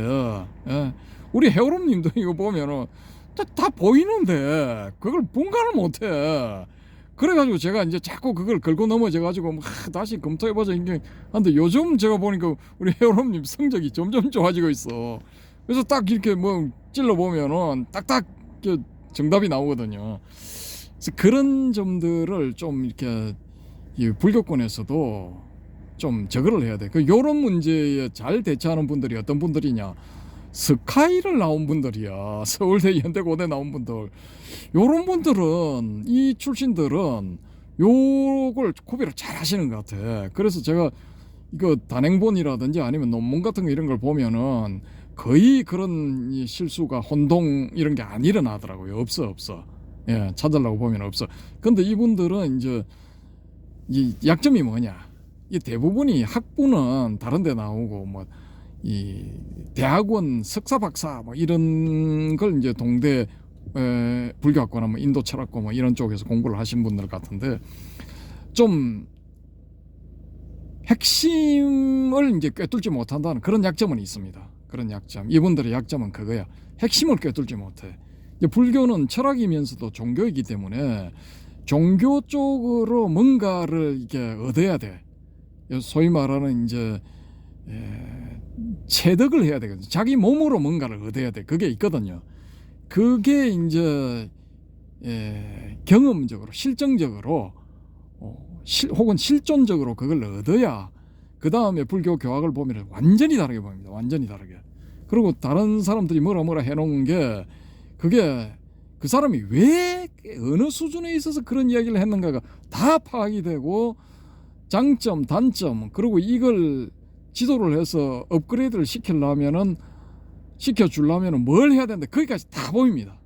예. 우리 해오롬님도 이거 보면은 다 보이는데 그걸 분간을 못해. 그래가지고 제가 이제 자꾸 그걸 걸고 넘어져가지고 막 다시 검토해보자 이게 한데 요즘 제가 보니까 우리 해오롬님 성적이 점점 좋아지고 있어. 그래서 딱 이렇게 뭐 찔러 보면은 딱딱 정답이 나오거든요. 그래서 그런 점들을 좀 이렇게 이 불교권에서도 좀 저거를 해야 돼. 그 요런 문제에 잘 대처하는 분들이 어떤 분들이냐? 스카이를 나온 분들이야. 서울대, 연대고대 나온 분들. 요런 분들은 이 출신들은 요걸 구별을 잘 하시는 것 같아. 그래서 제가 이거 단행본이라든지 아니면 논문 같은 거 이런 걸 보면은 거의 그런 실수가 혼동 이런 게 안 일어나더라고요. 없어. 예, 찾으려고 보면 없어. 근데 이분들은 이제 이 약점이 뭐냐? 이 대부분이 학부는 다른 데 나오고 뭐 이 대학원 석사 박사 뭐 이런 걸 이제 동대 불교학과나 뭐 인도 철학과 뭐 이런 쪽에서 공부를 하신 분들 같은데 좀 핵심을 이제 꿰뚫지 못한다는 그런 약점은 있습니다. 그런 약점. 이분들의 약점은 그거야. 핵심을 꿰뚫지 못해. 이제 불교는 철학이면서도 종교이기 때문에 종교 쪽으로 뭔가를 이게 얻어야 돼. 소위 말하는 이제 체득을 해야 되거든요. 자기 몸으로 뭔가를 얻어야 돼. 그게 있거든요. 그게 이제 경험적으로, 실정적으로, 혹은 실존적으로 그걸 얻어야 그 다음에 불교 교학을 보면 완전히 다르게 보입니다. 완전히 다르게. 그리고 다른 사람들이 뭐라 해놓은 게 그게 그 사람이 왜 어느 수준에 있어서 그런 이야기를 했는가가 다 파악이 되고 장점, 단점, 그리고 이걸 지도를 해서 업그레이드를 시켜주려면은 뭘 해야 되는데 거기까지 다 보입니다.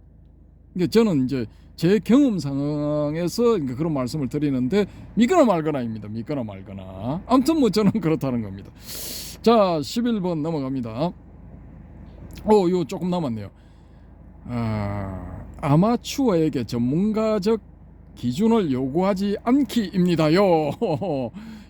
그러니까 저는 이제 제 경험 상황에서 그런 말씀을 드리는데 믿거나 말거나입니다. 믿거나 말거나. 아무튼 뭐 저는 그렇다는 겁니다. 자, 11번 넘어갑니다. 요 조금 남았네요. 아마추어에게 전문가적 기준을 요구하지 않기입니다요.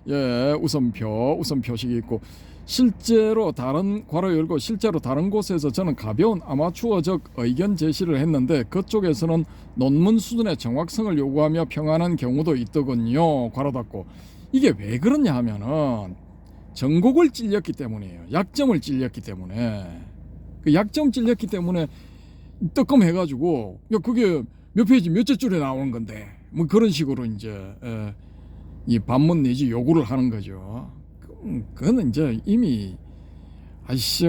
예, 우선 표식이 있고 실제로 괄호 열고 실제로 다른 곳에서 저는 가벼운 아마추어적 의견 제시를 했는데 그쪽에서는 논문 수준의 정확성을 요구하며 평하는 경우도 있더군요. 괄호 닫고. 이게 왜 그러냐 하면은 전곡을 찔렸기 때문이에요. 약점을 찔렸기 때문에. 그 약점 찔렸기 때문에 뜨끔해가지고 야 그게 몇 페이지 몇째 줄에 나오는 건데 뭐 그런 식으로 이제 이 반문 내지 요구를 하는 거죠. 그거는 이제 이미 아이씨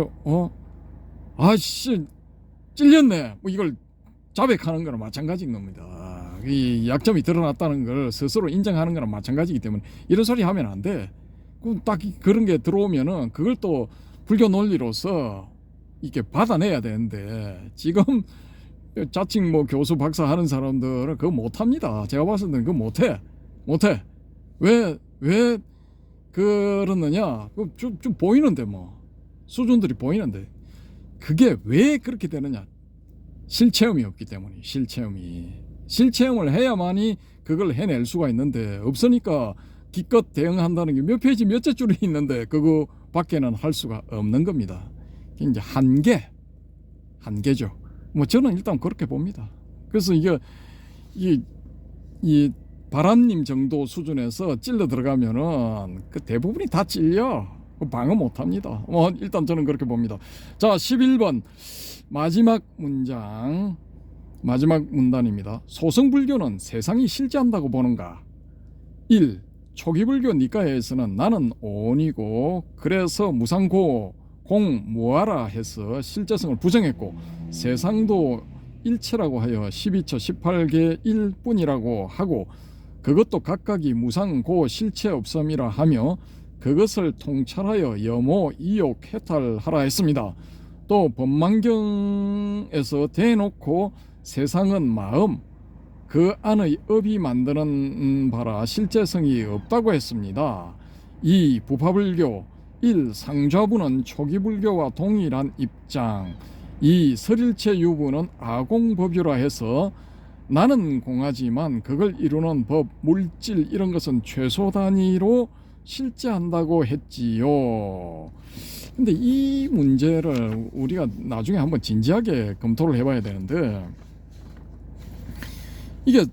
찔렸네 뭐 이걸 자백하는 거랑 마찬가지인 겁니다. 이 약점이 드러났다는 걸 스스로 인정하는 거랑 마찬가지이기 때문에 이런 소리 하면 안 돼. 딱 그런 게 들어오면은 그걸 또 불교 논리로서 이렇게 받아내야 되는데 지금 자칭 뭐 교수 박사 하는 사람들은 그거 못합니다. 제가 봤을 때는 그거 못해. 왜 그러느냐? 좀 보이는데 뭐 수준들이 보이는데 그게 왜 그렇게 되느냐? 실체험이 없기 때문에 실체험을 해야만이 그걸 해낼 수가 있는데 없으니까 기껏 대응한다는 게 몇 페이지 몇째 줄이 있는데 그거 밖에는 할 수가 없는 겁니다. 이제 한계죠. 뭐 저는 일단 그렇게 봅니다. 그래서 이 바람님 정도 수준에서 찔러 들어가면은 그 대부분이 다 찔려. 방어 못 합니다. 일단 저는 그렇게 봅니다. 자, 11번 마지막 문단입니다. 소승불교는 세상이 실제한다고 보는가? 1. 초기불교 니까에서는 나는 오온이고 그래서 무상고 공무하라 해서 실제성을 부정했고 세상도 일체라고 하여 12처 18개 일뿐이라고 하고 그것도 각각이 무상고 실체 없음이라 하며 그것을 통찰하여 염호 이욕 해탈하라 했습니다. 또 법망경에서 대놓고 세상은 마음 그 안의 업이 만드는 바라 실제성이 없다고 했습니다. 2. 부파불교 1. 상좌부는 초기불교와 동일한 입장 2. 설일체 유부는 아공법유라 해서 나는 공하지만 그걸 이루는 법, 물질 이런 것은 최소 단위로 실제한다고 했지요. 근데 이 문제를 우리가 나중에 한번 진지하게 검토를 해봐야 되는데 이게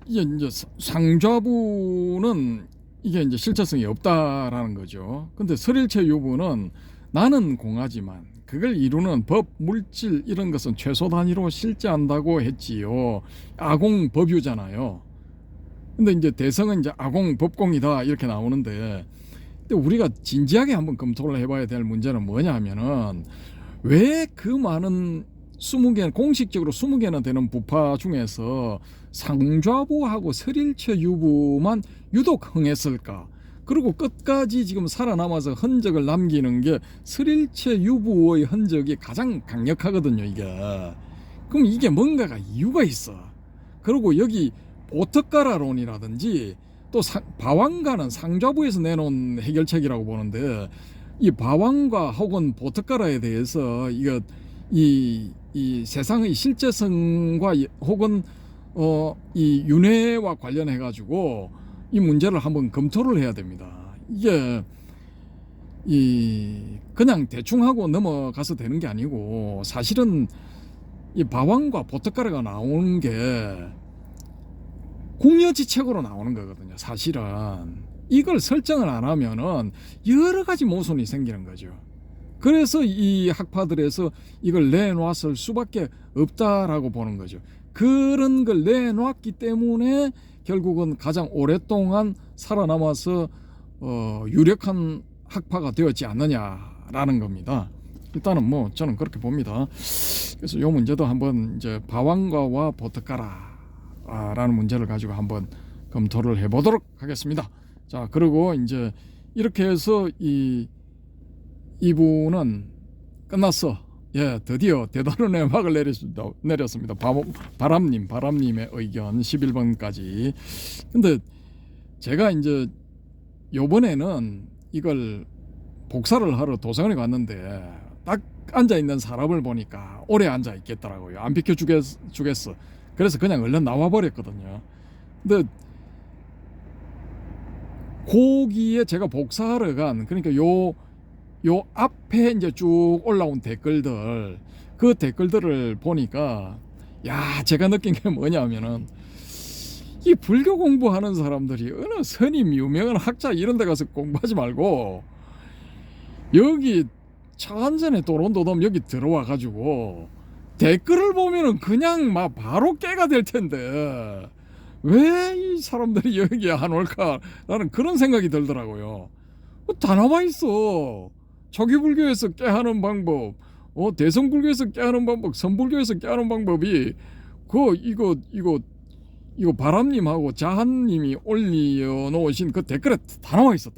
이제 상좌부는 이게 이제 실체성이 없다라는 거죠. 근데 설일체 유부는 나는 공하지만 그걸 이루는 법, 물질 이런 것은 최소 단위로 실제한다고 했지요. 아공법유잖아요. 근데 이제 대성은 이제 아공법공이다 이렇게 나오는데 근데 우리가 진지하게 한번 검토를 해봐야 될 문제는 뭐냐 하면은 왜 그 많은 20개 공식적으로 20개나 되는 부파 중에서 상좌부하고 설일체 유부만 유독 흥했을까? 그리고 끝까지 지금 살아남아서 흔적을 남기는 게 설일체 유부의 흔적이 가장 강력하거든요. 이게 그럼 이게 뭔가가 이유가 있어. 그리고 여기 보특가라론이라든지 또 바왕가는 상좌부에서 내놓은 해결책이라고 보는데 이 바왕가 혹은 보특가라에 대해서 이 세상의 실제성과 혹은 이 윤회와 관련해 가지고 이 문제를 한번 검토를 해야 됩니다. 이게 그냥 대충 하고 넘어가서 되는 게 아니고 사실은 이 바왕과 보특가라가 나오는 게 궁여지책으로 나오는 거거든요. 사실은 이걸 설정을 안 하면은 여러 가지 모순이 생기는 거죠. 그래서 이 학파들에서 이걸 내놨을 수밖에 없다라고 보는 거죠. 그런 걸 내놨기 때문에 결국은 가장 오랫동안 살아남아서 유력한 학파가 되었지 않느냐라는 겁니다. 일단은 뭐 저는 그렇게 봅니다. 그래서 이 문제도 한번 이제 바왕가와 보특가라라는 문제를 가지고 한번 검토를 해보도록 하겠습니다. 자, 그리고 이제 이렇게 해서 이분은 끝났어. 예, 드디어 대단원의 막을 내렸습니다. 바람님의 의견 11번까지. 근데 제가 이제 요번에는 이걸 복사를 하러 도서관에 갔는데 딱 앉아있는 사람을 보니까 오래 앉아있겠더라고요. 안 비켜주겠어. 그래서 그냥 얼른 나와버렸거든요. 근데 거기에 제가 복사하러 간 그러니까 요 앞에 이제 쭉 올라온 댓글들 그 댓글들을 보니까 제가 느낀 게 뭐냐면은 이 불교 공부하는 사람들이 어느 스님 유명한 학자 이런 데 가서 공부하지 말고 여기 차한잔에 도론도돔 여기 들어와 가지고 댓글을 보면은 그냥 막 바로 깨가 될 텐데 왜 이 사람들이 여기에 안 올까라는 그런 생각이 들더라고요. 다 나와 있어. 초기불교에서 깨하는 방법, 대성불교에서 깨하는 방법, 선불교에서 깨하는 방법이 이거 바람님하고 자한님이 올려놓으신 그 댓글에 다 나와 있어.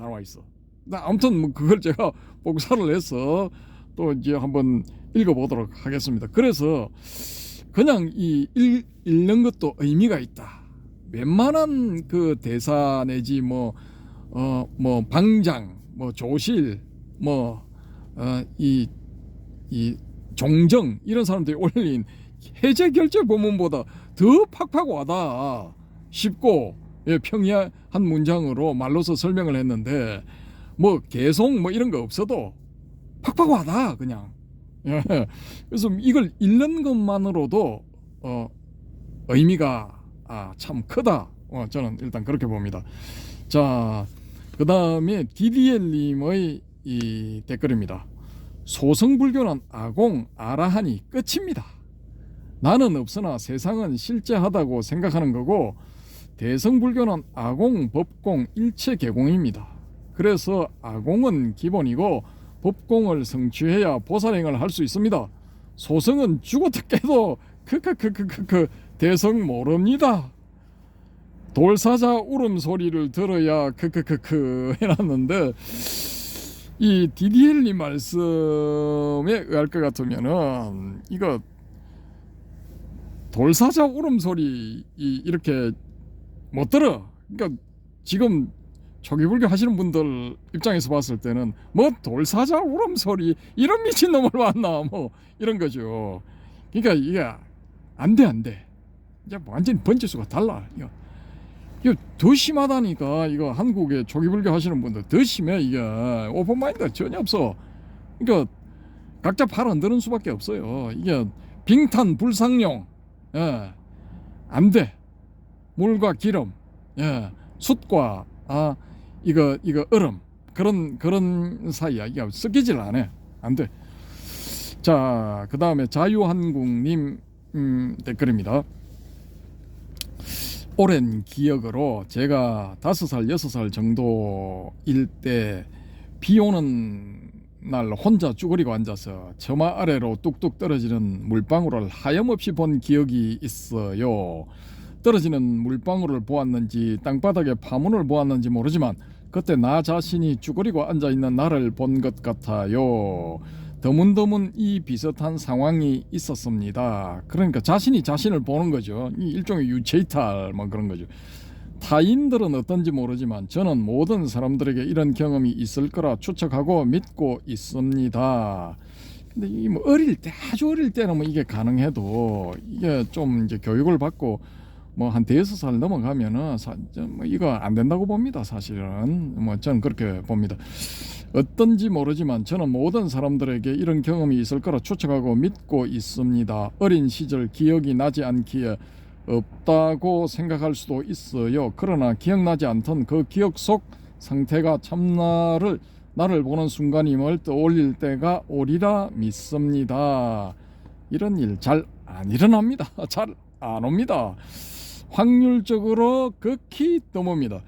아무튼 뭐 그걸 제가 복사를 해서 또 이제 한번 읽어보도록 하겠습니다. 그래서 그냥 읽는 것도 의미가 있다. 웬만한 그 대사 내지 뭐 방장, 조실, 이 종정 이런 사람들이 올린 해제 결제 본문보다 더 팍팍 와다 쉽고 평이한 문장으로 말로서 설명을 했는데 개송 이런 거 없어도 팍팍 와다 그냥 예. 그래서 이걸 읽는 것만으로도 의미가 참 크다. 저는 일단 그렇게 봅니다. 자, 그 다음에 DDL님의 이 댓글입니다. 소승불교는 아공, 아라한이 끝입니다. 나는 없으나 세상은 실제하다고 생각하는 거고 대승불교는 아공, 법공, 일체 개공입니다. 그래서 아공은 기본이고 법공을 성취해야 보살행을 할 수 있습니다. 소승은 죽어도 깨도 크크크크크크 대성 모릅니다. 돌사자 울음소리를 들어야 크크크크 해놨는데 이 DDL님 말씀에 의할 것 같으면은 이거 돌사자 울음소리 이렇게 못 들어. 그러니까 지금 초기불교 하시는 분들 입장에서 봤을 때는 뭐 돌사자 울음소리 이런 미친놈을 만나 뭐 이런 거죠. 그러니까 이게 안 돼. 이제 완전 번지수가 달라. 이거 더 심하다니까. 이거 한국에 초기불교 하시는 분들 더 심해. 이게 오픈마인드가 전혀 없어. 그러니까 각자 팔 안 드는 수밖에 없어요. 이게 빙탄 불상용, 안 돼. 물과 기름, 숯과 이거 얼음 그런 사이야. 이게 섞이질 않아. 안 돼. 자, 그 다음에 자유한국님 댓글입니다. 오랜 기억으로 제가 5살, 6살 정도일 때 비 오는 날 혼자 쭈그리고 앉아서 처마 아래로 뚝뚝 떨어지는 물방울을 하염없이 본 기억이 있어요. 떨어지는 물방울을 보았는지 땅바닥에 파문을 보았는지 모르지만 그때 나 자신이 쭈그리고 앉아있는 나를 본 것 같아요. 드문드문 이 비슷한 상황이 있었습니다. 그러니까 자신이 자신을 보는 거죠. 이 일종의 유체이탈 뭐 그런 거죠. 타인들은 어떤지 모르지만 저는 모든 사람들에게 이런 경험이 있을 거라 추측하고 믿고 있습니다. 근데 이 뭐 어릴 때, 아주 어릴 때는 뭐 이게 가능해도 이게 좀 이제 교육을 받고 뭐 한 5살 넘어가면은 뭐 이거 안 된다고 봅니다. 사실은 뭐 저는 그렇게 봅니다. 어떤지 모르지만 저는 모든 사람들에게 이런 경험이 있을 거라 추측하고 믿고 있습니다. 어린 시절 기억이 나지 않기에 없다고 생각할 수도 있어요. 그러나 기억나지 않던 그 기억 속 상태가 참나를 나를 보는 순간임을 떠올릴 때가 오리라 믿습니다. 이런 일 잘 안 일어납니다. 잘 안 옵니다. 확률적으로 극히 드뭅니다.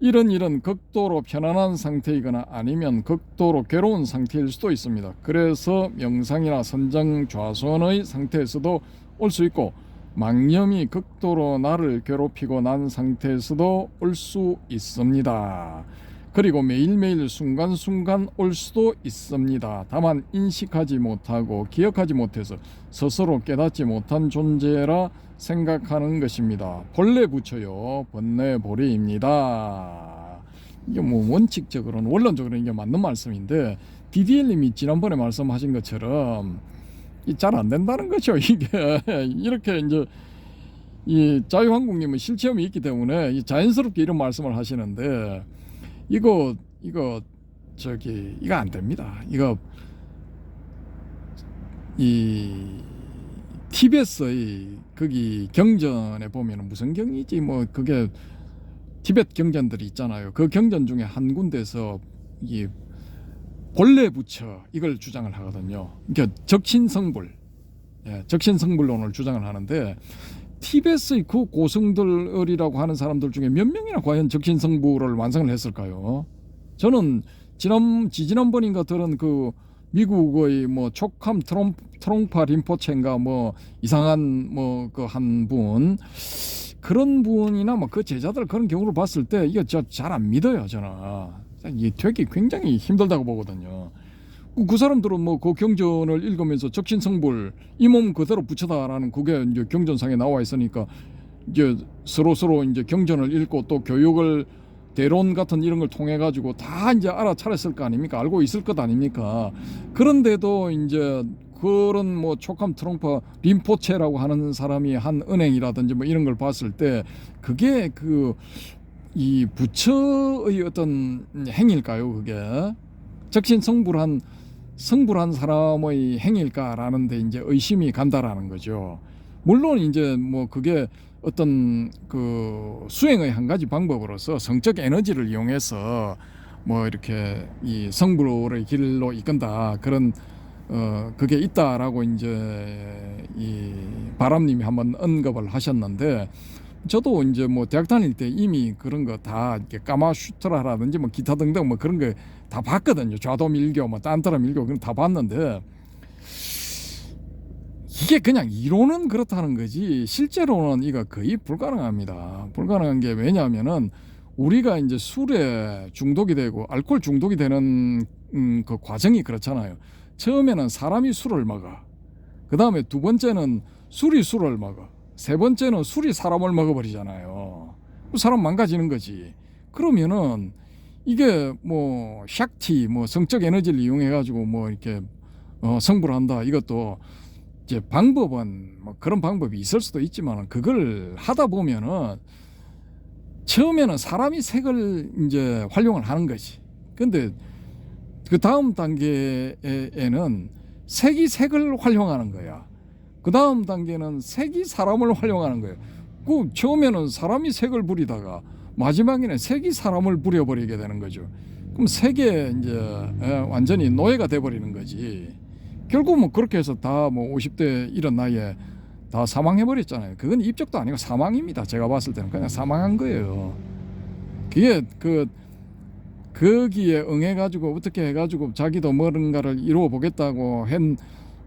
이런 일은 극도로 편안한 상태이거나 아니면 극도로 괴로운 상태일 수도 있습니다. 그래서 명상이나 선정좌선의 상태에서도 올 수 있고 망념이 극도로 나를 괴롭히고 난 상태에서도 올 수 있습니다. 그리고 매일매일 순간순간 올 수도 있습니다. 다만 인식하지 못하고 기억하지 못해서 스스로 깨닫지 못한 존재라 생각하는 것입니다. 본래 부처요 번뇌보리입니다. 이게 뭐 원칙적으로는 원론적으로는 이게 맞는 말씀인데 DDL님이 지난번에 말씀하신 것처럼 잘 안 된다는 거죠. 이게 이렇게 이제 이 자유한국님은 실체험이 있기 때문에 자연스럽게 이런 말씀을 하시는데 이거 안 됩니다. 이거 이 티베트의 거기 경전에 보면 무슨 경이지 뭐 그게 티베트 경전들이 있잖아요. 그 경전 중에 한 군데서 이 본래 부처 이걸 주장을 하거든요. 그러니까 적신성불, 적신성불론을 주장을 하는데 티베트의 그 고승들이라고 하는 사람들 중에 몇 명이나 과연 적신성불을 완성을 했을까요? 저는 지지난번인가 들은 그 미국의 뭐 촉함 트롱파 림포체인가 뭐 이상한 뭐 그 한 분 그런 분이나 뭐 그 제자들 그런 경우를 봤을 때 이거 저 잘 안 믿어요. 저는 이게 되게 굉장히 힘들다고 보거든요. 그 사람들은 뭐 그 경전을 읽으면서 적신성불 이 몸 그대로 부처다라는 그게 이제 경전상에 나와 있으니까 이제 서로 이제 경전을 읽고 또 교육을 대론 같은 이런 걸 통해 가지고 다 이제 알아차렸을 거 아닙니까? 알고 있을 것 아닙니까? 그런데도 이제 그런 뭐 촉함 트롱파 림포체라고 하는 사람이 한 은행이라든지 뭐 이런 걸 봤을 때 그게 그 이 부처의 어떤 행일까요? 그게 적신성불한 성불한 사람의 행위일까라는 데 이제 의심이 간다라는 거죠. 물론 이제 뭐 그게 어떤 그 수행의 한 가지 방법으로서 성적 에너지를 이용해서 뭐 이렇게 이 성불의 길로 이끈다 그런 그게 있다라고 이제 이 바람님이 한번 언급을 하셨는데, 저도 이제 뭐 대학 다닐 때 이미 그런 거 다 이렇게 까마슈트라라든지 뭐 기타 등등 뭐 그런 거 다 봤거든요. 좌도밀교 뭐 딴따라밀교 그런 다 봤는데, 이게 그냥 이론은 그렇다는 거지 실제로는 이거 거의 불가능합니다. 불가능한 게 왜냐하면은 우리가 이제 술에 중독이 되고 알코올 중독이 되는 그 과정이 그렇잖아요. 처음에는 사람이 술을 먹어. 그 다음에 두 번째는 술이 술을 먹어. 세 번째는 술이 사람을 먹어버리잖아요. 사람 망가지는 거지. 그러면은 이게 뭐 샥티 뭐 성적 에너지를 이용해 가지고 뭐 이렇게 성불을 한다. 이것도 이제 방법은 뭐 그런 방법이 있을 수도 있지만 그걸 하다 보면은 처음에는 사람이 색을 이제 활용을 하는 거지. 근데 그 다음 단계에는 색이 색을 활용하는 거야. 그 다음 단계는 색이 사람을 활용하는 거예요. 그 처음에는 사람이 색을 부리다가 마지막에는 색이 사람을 부려버리게 되는 거죠. 그럼 색에 이제 완전히 노예가 돼버리는 거지. 결국은 그렇게 해서 다 뭐 50대 이런 나이에 다 사망해버렸잖아요. 그건 입적도 아니고 사망입니다. 제가 봤을 때는 그냥 사망한 거예요. 그게 거기에 응해가지고 어떻게 해가지고 자기도 뭔가를 이루어 보겠다고 한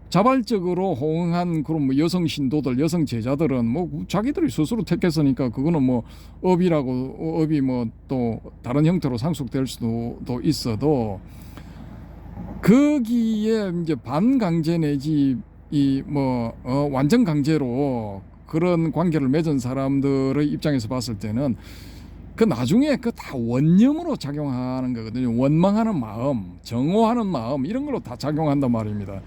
자발적으로 호응한 그런 뭐 여성 신도들, 여성 제자들은 뭐 자기들이 스스로 택했으니까 그거는 뭐 업이 뭐 또 다른 형태로 상속될 수도 있어도, 거기에 이제 반강제 내지 이 뭐 완전 강제로 그런 관계를 맺은 사람들의 입장에서 봤을 때는 그 나중에 그 다 원념으로 작용하는 거거든요. 원망하는 마음, 정오하는 마음 이런 걸로 다 작용한단 말입니다.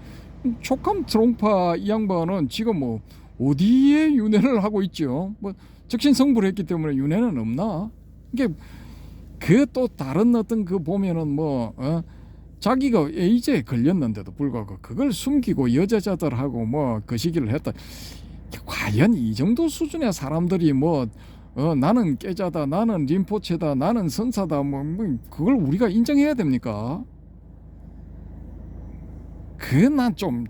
촉감 트롱파 이 양반은 지금 뭐 어디에 윤회를 하고 있죠? 뭐 적신성불했기 때문에 윤회는 없나? 이게 그 또 다른 어떤 그 보면은 뭐 자기가 에이즈에 걸렸는데도 불구하고 그걸 숨기고 여자자들하고 뭐 그 시기를 했다. 과연 이 정도 수준의 사람들이 뭐 나는 깨자다, 나는 림포체다, 나는 선사다, 뭐 그걸 우리가 인정해야 됩니까?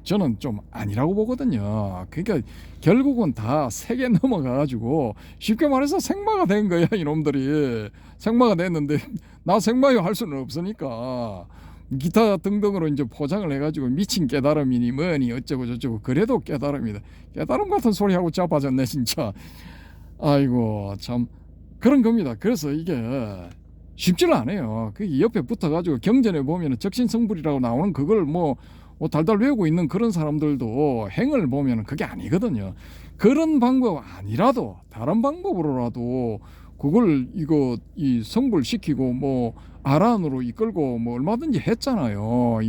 저는 좀 아니라고 보거든요. 그러니까 결국은 다 색에 넘어가가지고 쉽게 말해서 생마가 된 거야. 이놈들이 생마가 됐는데 나 생마요 할 수는 없으니까 기타 등등으로 이제 포장을 해가지고 미친 깨달음이니 뭐니 어쩌고 저쩌고. 그래도 깨달음이다. 깨달음 같은 소리 하고 자빠졌네 진짜. 아이고 참 그런 겁니다. 그래서 이게 쉽지는 않아요. 그 옆에 붙어가지고 경전에 보면은 적신성불이라고 나오는 그걸 뭐 달달 외우고 있는 그런 사람들도 행을 보면은 그게 아니거든요. 그런 방법 아니라도 다른 방법으로라도 그걸 이 성불시키고 뭐 아란으로 이끌고 뭐 얼마든지 했잖아요.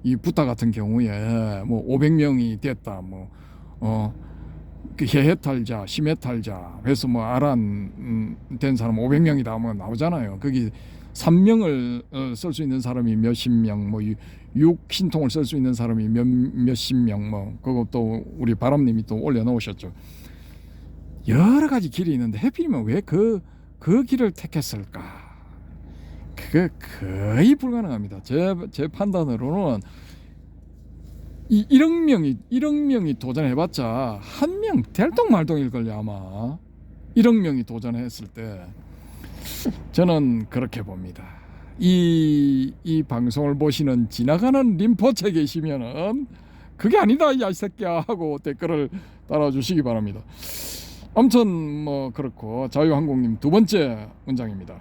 이 부타 같은 경우에 뭐 500명이 됐다 그 해해탈자, 심해탈자 해서 뭐 아란 된 사람 500명이다 뭐 나오잖아요. 거기 3명을 쓸 수 있는 사람이 몇십 명, 뭐 6신통을 쓸 수 있는 사람이 몇십 명, 뭐 그것도 우리 바람님이 또 올려놓으셨죠. 여러 가지 길이 있는데 해필이면 왜 그 길을 택했을까? 그게 거의 불가능합니다. 제 판단으로는 1억 명이 도전해봤자 한 명 될똥말똥일걸요 아마. 1억 명이 도전했을 때 저는 그렇게 봅니다. 이 방송을 보시는 지나가는 림포체 계시면은 그게 아니다 이 새끼야 하고 댓글을 달아주시기 바랍니다. 아무튼 뭐 그렇고 자유항공님 두 번째 문장입니다.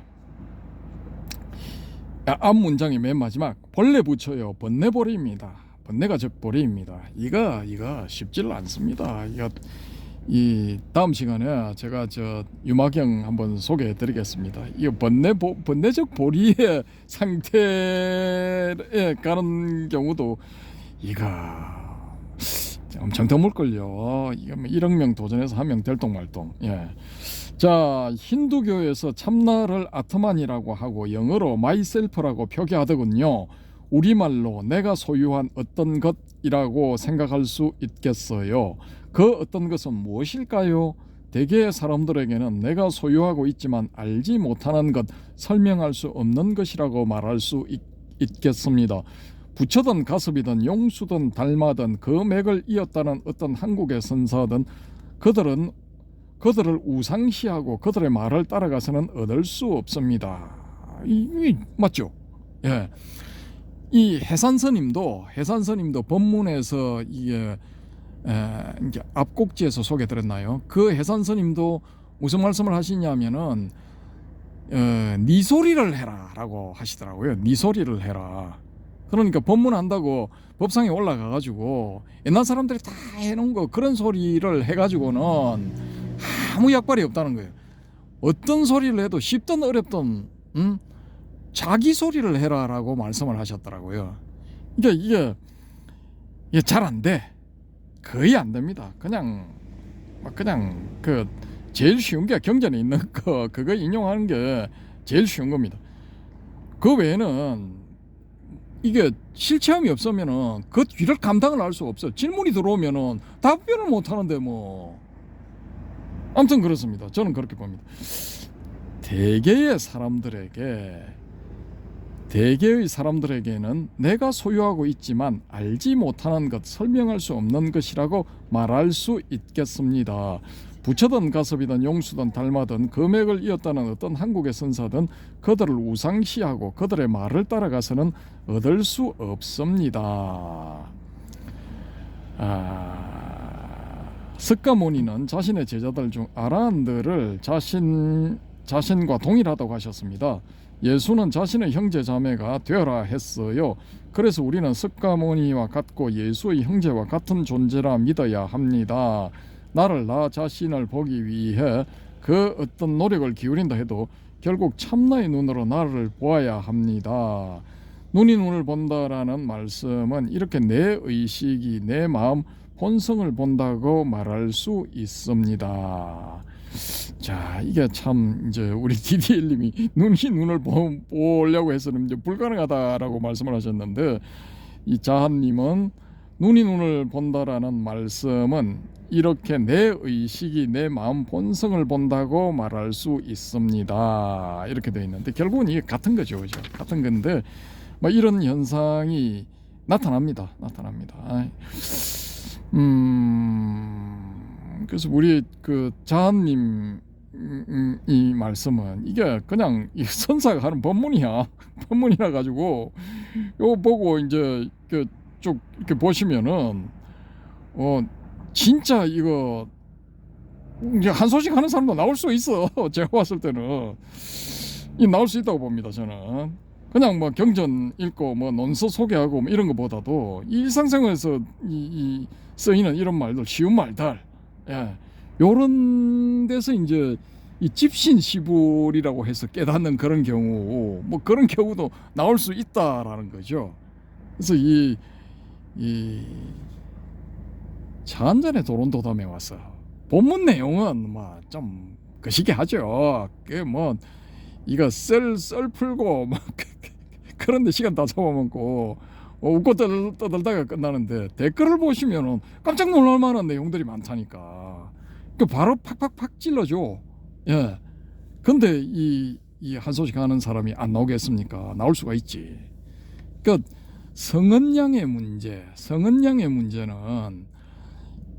앞 문장이 맨 마지막 벌레 붙여요 번뇌보리입니다. 번뇌가 즉 보리입니다. 이거 쉽지를 않습니다. 이 다음 시간에 제가 유마경 한번 소개해 드리겠습니다. 이 번뇌적 보리의 상태에 가는 경우도 이거 엄청 드물걸요. 이거 1억 명 도전해서 한 명 될똥말똥. 예. 자, 힌두교에서 참나를 아트만이라고 하고 영어로 마이셀프라고 표기하더군요. 우리말로 내가 소유한 어떤 것이라고 생각할 수 있겠어요. 그 어떤 것은 무엇일까요? 대개의 사람들에게는 내가 소유하고 있지만 알지 못하는 것, 설명할 수 없는 것이라고 말할 수 있겠습니다. 부처든 가섭이든 용수든 달마든 그 맥을 이었다는 어떤 한국의 선사든 그들을 우상시하고 그들의 말을 따라가서는 얻을 수 없습니다. 이 맞죠? 예. 이 해산스님도 법문에서 이게 이제 앞곡지에서 소개드렸나요? 그 해산스님도 무슨 말씀을 하시냐면은 네 소리를 해라라고 하시더라고요. 네 소리를 해라. 그러니까 법문한다고 법상에 올라가가지고 옛날 사람들이 다 해놓은 거 그런 소리를 해가지고는 아무 약발이 없다는 거예요. 어떤 소리를 해도 쉽든 어렵든 자기 소리를 해라라고 말씀을 하셨더라고요. 그러니까 이게 잘 안 돼. 거의 안 됩니다. 그냥 그 제일 쉬운 게 경전에 있는 거 그거 인용하는 게 제일 쉬운 겁니다. 그 외에는 이게 실체험이 없으면은 그 뒤를 감당을 할 수가 없어요. 질문이 들어오면은 답변을 못 하는데 뭐 아무튼 그렇습니다. 저는 그렇게 봅니다. 대개의 사람들에게는 내가 소유하고 있지만 알지 못하는 것, 설명할 수 없는 것이라고 말할 수 있겠습니다. 부처든 가섭이든 용수든 달마든 금액을 이었다는 어떤 한국의 선사든 그들을 우상시하고 그들의 말을 따라가서는 얻을 수 없습니다. 석가모니는 자신의 제자들 중 아라한들을 자신과 동일하다고 하셨습니다. 예수는 자신의 형제 자매가 되어라 했어요. 그래서 우리는 석가모니와 같고 예수의 형제와 같은 존재라 믿어야 합니다. 나를 나 자신을 보기 위해 그 어떤 노력을 기울인다 해도 결국 참나의 눈으로 나를 보아야 합니다. 눈이 눈을 본다라는 말씀은 이렇게 내 의식이 내 마음 본성을 본다고 말할 수 있습니다. 자, 이게 참 이제 우리 DDL님이 눈이 눈을 보려고 해서는 이제 불가능하다라고 말씀을 하셨는데, 이 자한님은 눈이 눈을 본다라는 말씀은 이렇게 내 의식이 내 마음 본성을 본다고 말할 수 있습니다. 이렇게 되어 있는데 결국은 이게 같은 거죠, 그죠? 같은 건데 뭐 이런 현상이 나타납니다. 그래서 우리 그 자한님 이 말씀은 이게 그냥 이 선사가 하는 법문이라 가지고 요거 보고 이제 쭉 이렇게 보시면은 진짜 이거 이제 한 소식 하는 사람도 나올 수 있어. 제가 봤을 때는 나올 수 있다고 봅니다. 저는 그냥 뭐 경전 읽고 뭐 논서 소개하고 뭐 이런 것보다도 일상생활에서 이 쓰이는 이런 말들, 쉬운 말들, 요런 데서 이제 이 집신시불이라고 해서 깨닫는 그런 경우, 뭐 그런 경우도 나올 수 있다라는 거죠. 그래서 이 차한잔의 도론도담에 와서 본문 내용은 뭐 좀 거시기 하죠. 뭐 이거 썰 풀고 막 그런데 시간 다 잡아먹고 웃고 떠들다가 끝나는데 댓글을 보시면은 깜짝 놀랄 만한 내용들이 많다니까. 바로 팍팍팍 찔러줘. 예. 근데 이 한 소식 하는 사람이 안 나오겠습니까? 나올 수가 있지. 그러니까 성은양의 문제는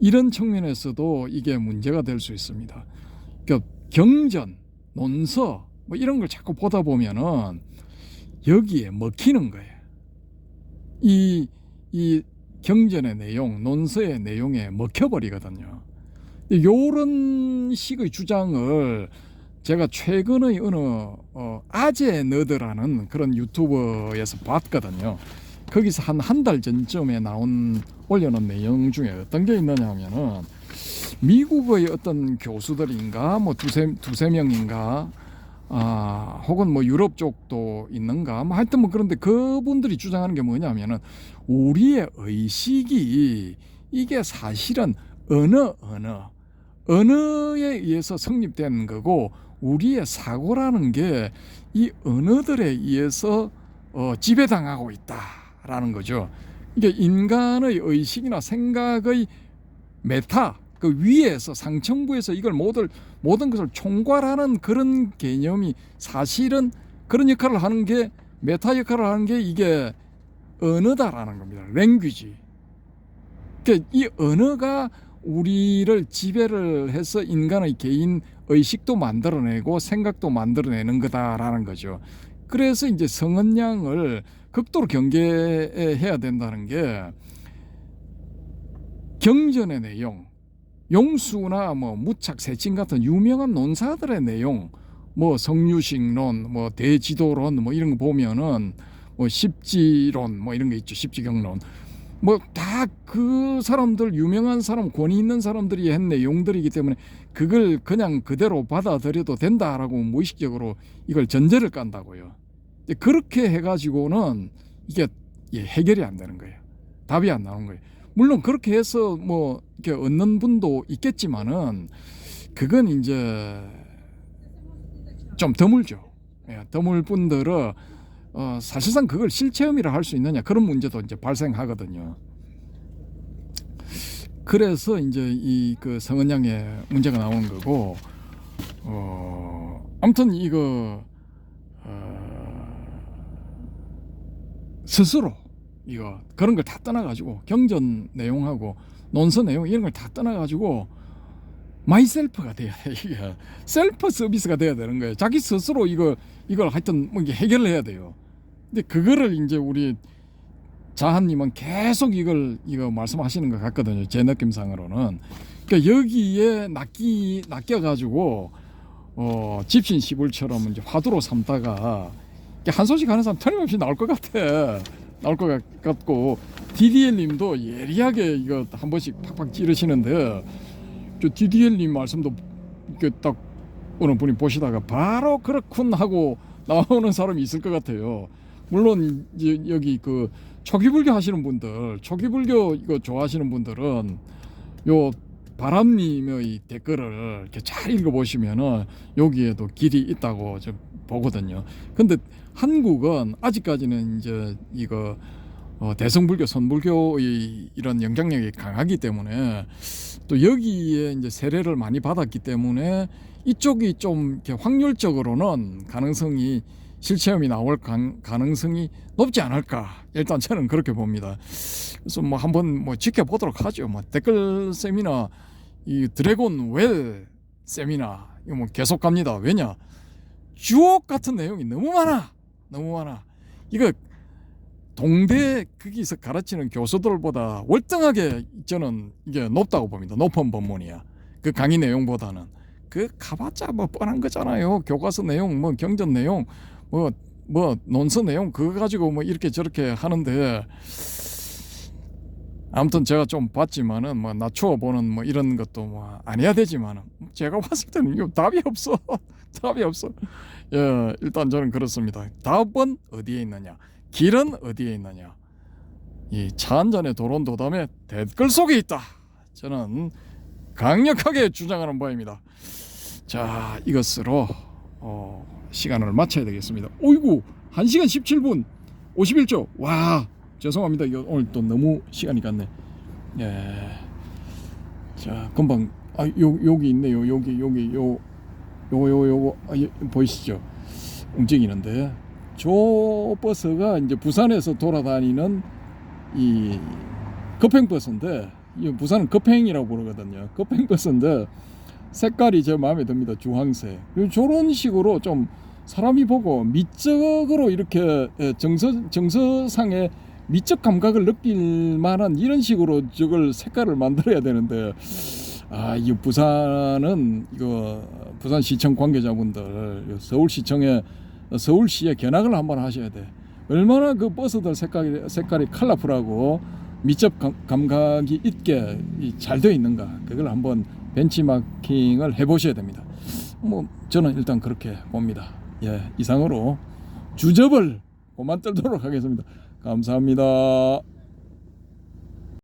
이런 측면에서도 이게 문제가 될 수 있습니다. 그러니까 경전, 논서 뭐 이런 걸 자꾸 보다 보면은 여기에 먹히는 거예요. 이 경전의 내용, 논서의 내용에 먹혀버리거든요. 요런 식의 주장을 제가 최근의 어느 아재 너드라는 그런 유튜버에서 봤거든요. 거기서 한 달 전쯤에 올려놓은 내용 중에 어떤 게 있느냐 하면은 미국의 어떤 교수들인가 뭐 두세 명인가 혹은 뭐 유럽 쪽도 있는가 뭐 하여튼 뭐 그런데 그분들이 주장하는 게 뭐냐면은 우리의 의식이 이게 사실은 언어에 의해서 성립된 거고 우리의 사고라는 게 이 언어들에 의해서 지배당하고 있다. 된다라는 거죠. 이게 인간의 의식이나 생각의 메타, 그 위에서 상층부에서 이걸 모든 것을 총괄하는 그런 개념이 사실은 그런 역할을 하는 게 메타 역할을 하는 게 이게 언어다라는 겁니다. 랭귀지. 그러니까 이 언어가 우리를 지배를 해서 인간의 개인 의식도 만들어내고 생각도 만들어내는 거다라는 거죠. 그래서 이제 성은양을 극도로 경계해야 된다는 게 경전의 내용, 용수나 뭐 무착, 세칭 같은 유명한 논사들의 내용, 뭐 성유식론, 뭐 대지도론, 뭐 이런 거 보면은 뭐 십지론, 뭐 이런 거 있죠. 십지경론. 뭐 다 그 사람들 유명한 사람, 권위 있는 사람들이 한 내용들이기 때문에 그걸 그냥 그대로 받아들여도 된다라고 무의식적으로 이걸 전제를 깐다고요. 그렇게 해가지고는 이게 해결이 안 되는 거예요. 답이 안 나오는 거예요. 물론 그렇게 해서 뭐 이렇게 얻는 분도 있겠지만은 그건 이제 좀 드물죠. 드물 분들은 사실상 그걸 실체험이라 할 수 있느냐 그런 문제도 이제 발생하거든요. 그래서 이제 이 그 성은양의 문제가 나오는 거고, 아무튼 이거 스스로 이거 그런 걸 다 떠나가지고 경전 내용하고 논서 내용 이런 걸 다 떠나가지고 마이셀프가 돼야 돼. 이게 셀프 서비스가 돼야 되는 거예요. 자기 스스로 이걸 하여튼 뭐 이게 해결을 해야 돼요. 근데 그거를 이제 우리 자한님은 계속 이거 말씀하시는 것 같거든요. 제 느낌상으로는. 그러니까 여기에 낚여가지고 집신 시불처럼 이제 화두로 삼다가 한 소식 하는 사람 틀림없이 나올 것 같아. 나올 것 같고 DDL님도 예리하게 이거 한 번씩 팍팍 찌르시는데 저 DDL님 말씀도 이렇게 딱 어느 분이 보시다가 바로 그렇군 하고 나오는 사람이 있을 것 같아요. 물론 이제 여기 그 초기불교 하시는 분들, 초기불교 이거 좋아하시는 분들은 요 바람님의 댓글을 이렇게 잘 읽어보시면은 여기에도 길이 있다고 좀 보거든요. 근데 한국은 아직까지는 이제 이거 대성불교, 선불교의 이런 영향력이 강하기 때문에 또 여기에 이제 세례를 많이 받았기 때문에 이쪽이 좀 이렇게 확률적으로는 가능성이 실체험이 나올 가능성이 높지 않을까. 일단 저는 그렇게 봅니다. 그래서 뭐 한번 뭐 지켜보도록 하죠. 뭐 댓글 세미나, 이 드래곤 웰 세미나 이거 뭐 계속 갑니다. 왜냐? 주옥 같은 내용이 너무 많아. 이거 동대 거기서 가르치는 교수들보다 월등하게 저는 이게 높다고 봅니다. 높은 법문이야. 그 강의 내용보다는. 그 가봤자 뭐 뻔한 거잖아요. 교과서 내용, 뭐 경전 내용, 뭐 논서 내용 그거 가지고 뭐 이렇게 저렇게 하는데 아무튼 제가 좀 봤지만은 뭐 낮추어 보는 뭐 이런 것도 뭐 안 해야 되지만은 제가 봤을 때는 이거 답이 없어. 답이 없어. 예, 일단 저는 그렇습니다. 답은 어디에 있느냐? 길은 어디에 있느냐? 이 차 한 잔의 도론도담의 댓글 속에 있다. 저는 강력하게 주장하는 바입니다. 자, 이것으로 시간을 마쳐야 되겠습니다. 오이구 1시간 17분 51초. 와, 죄송합니다. 이거 오늘 또 너무 시간이 갔네. 예. 자, 금방 여기 있네요. 요거 보이시죠? 움직이는데 저 버스가 이제 부산에서 돌아다니는 이 급행버스인데 이 부산은 급행이라고 부르거든요. 급행버스인데 색깔이 제 마음에 듭니다. 주황색. 저런 식으로 좀 사람이 보고 미적으로 이렇게 정서상의 미적 감각을 느낄 만한 이런 식으로 저걸 색깔을 만들어야 되는데 이 부산은 이거 부산시청 관계자분들 서울시에 견학을 한번 하셔야 돼. 얼마나 그 버스들 색깔이 컬러풀하고 미적 감각이 있게 잘 되어 있는가 그걸 한번 벤치마킹을 해보셔야 됩니다. 뭐 저는 일단 그렇게 봅니다. 예, 이상으로 주접을 그만 떨도록 하겠습니다. 감사합니다.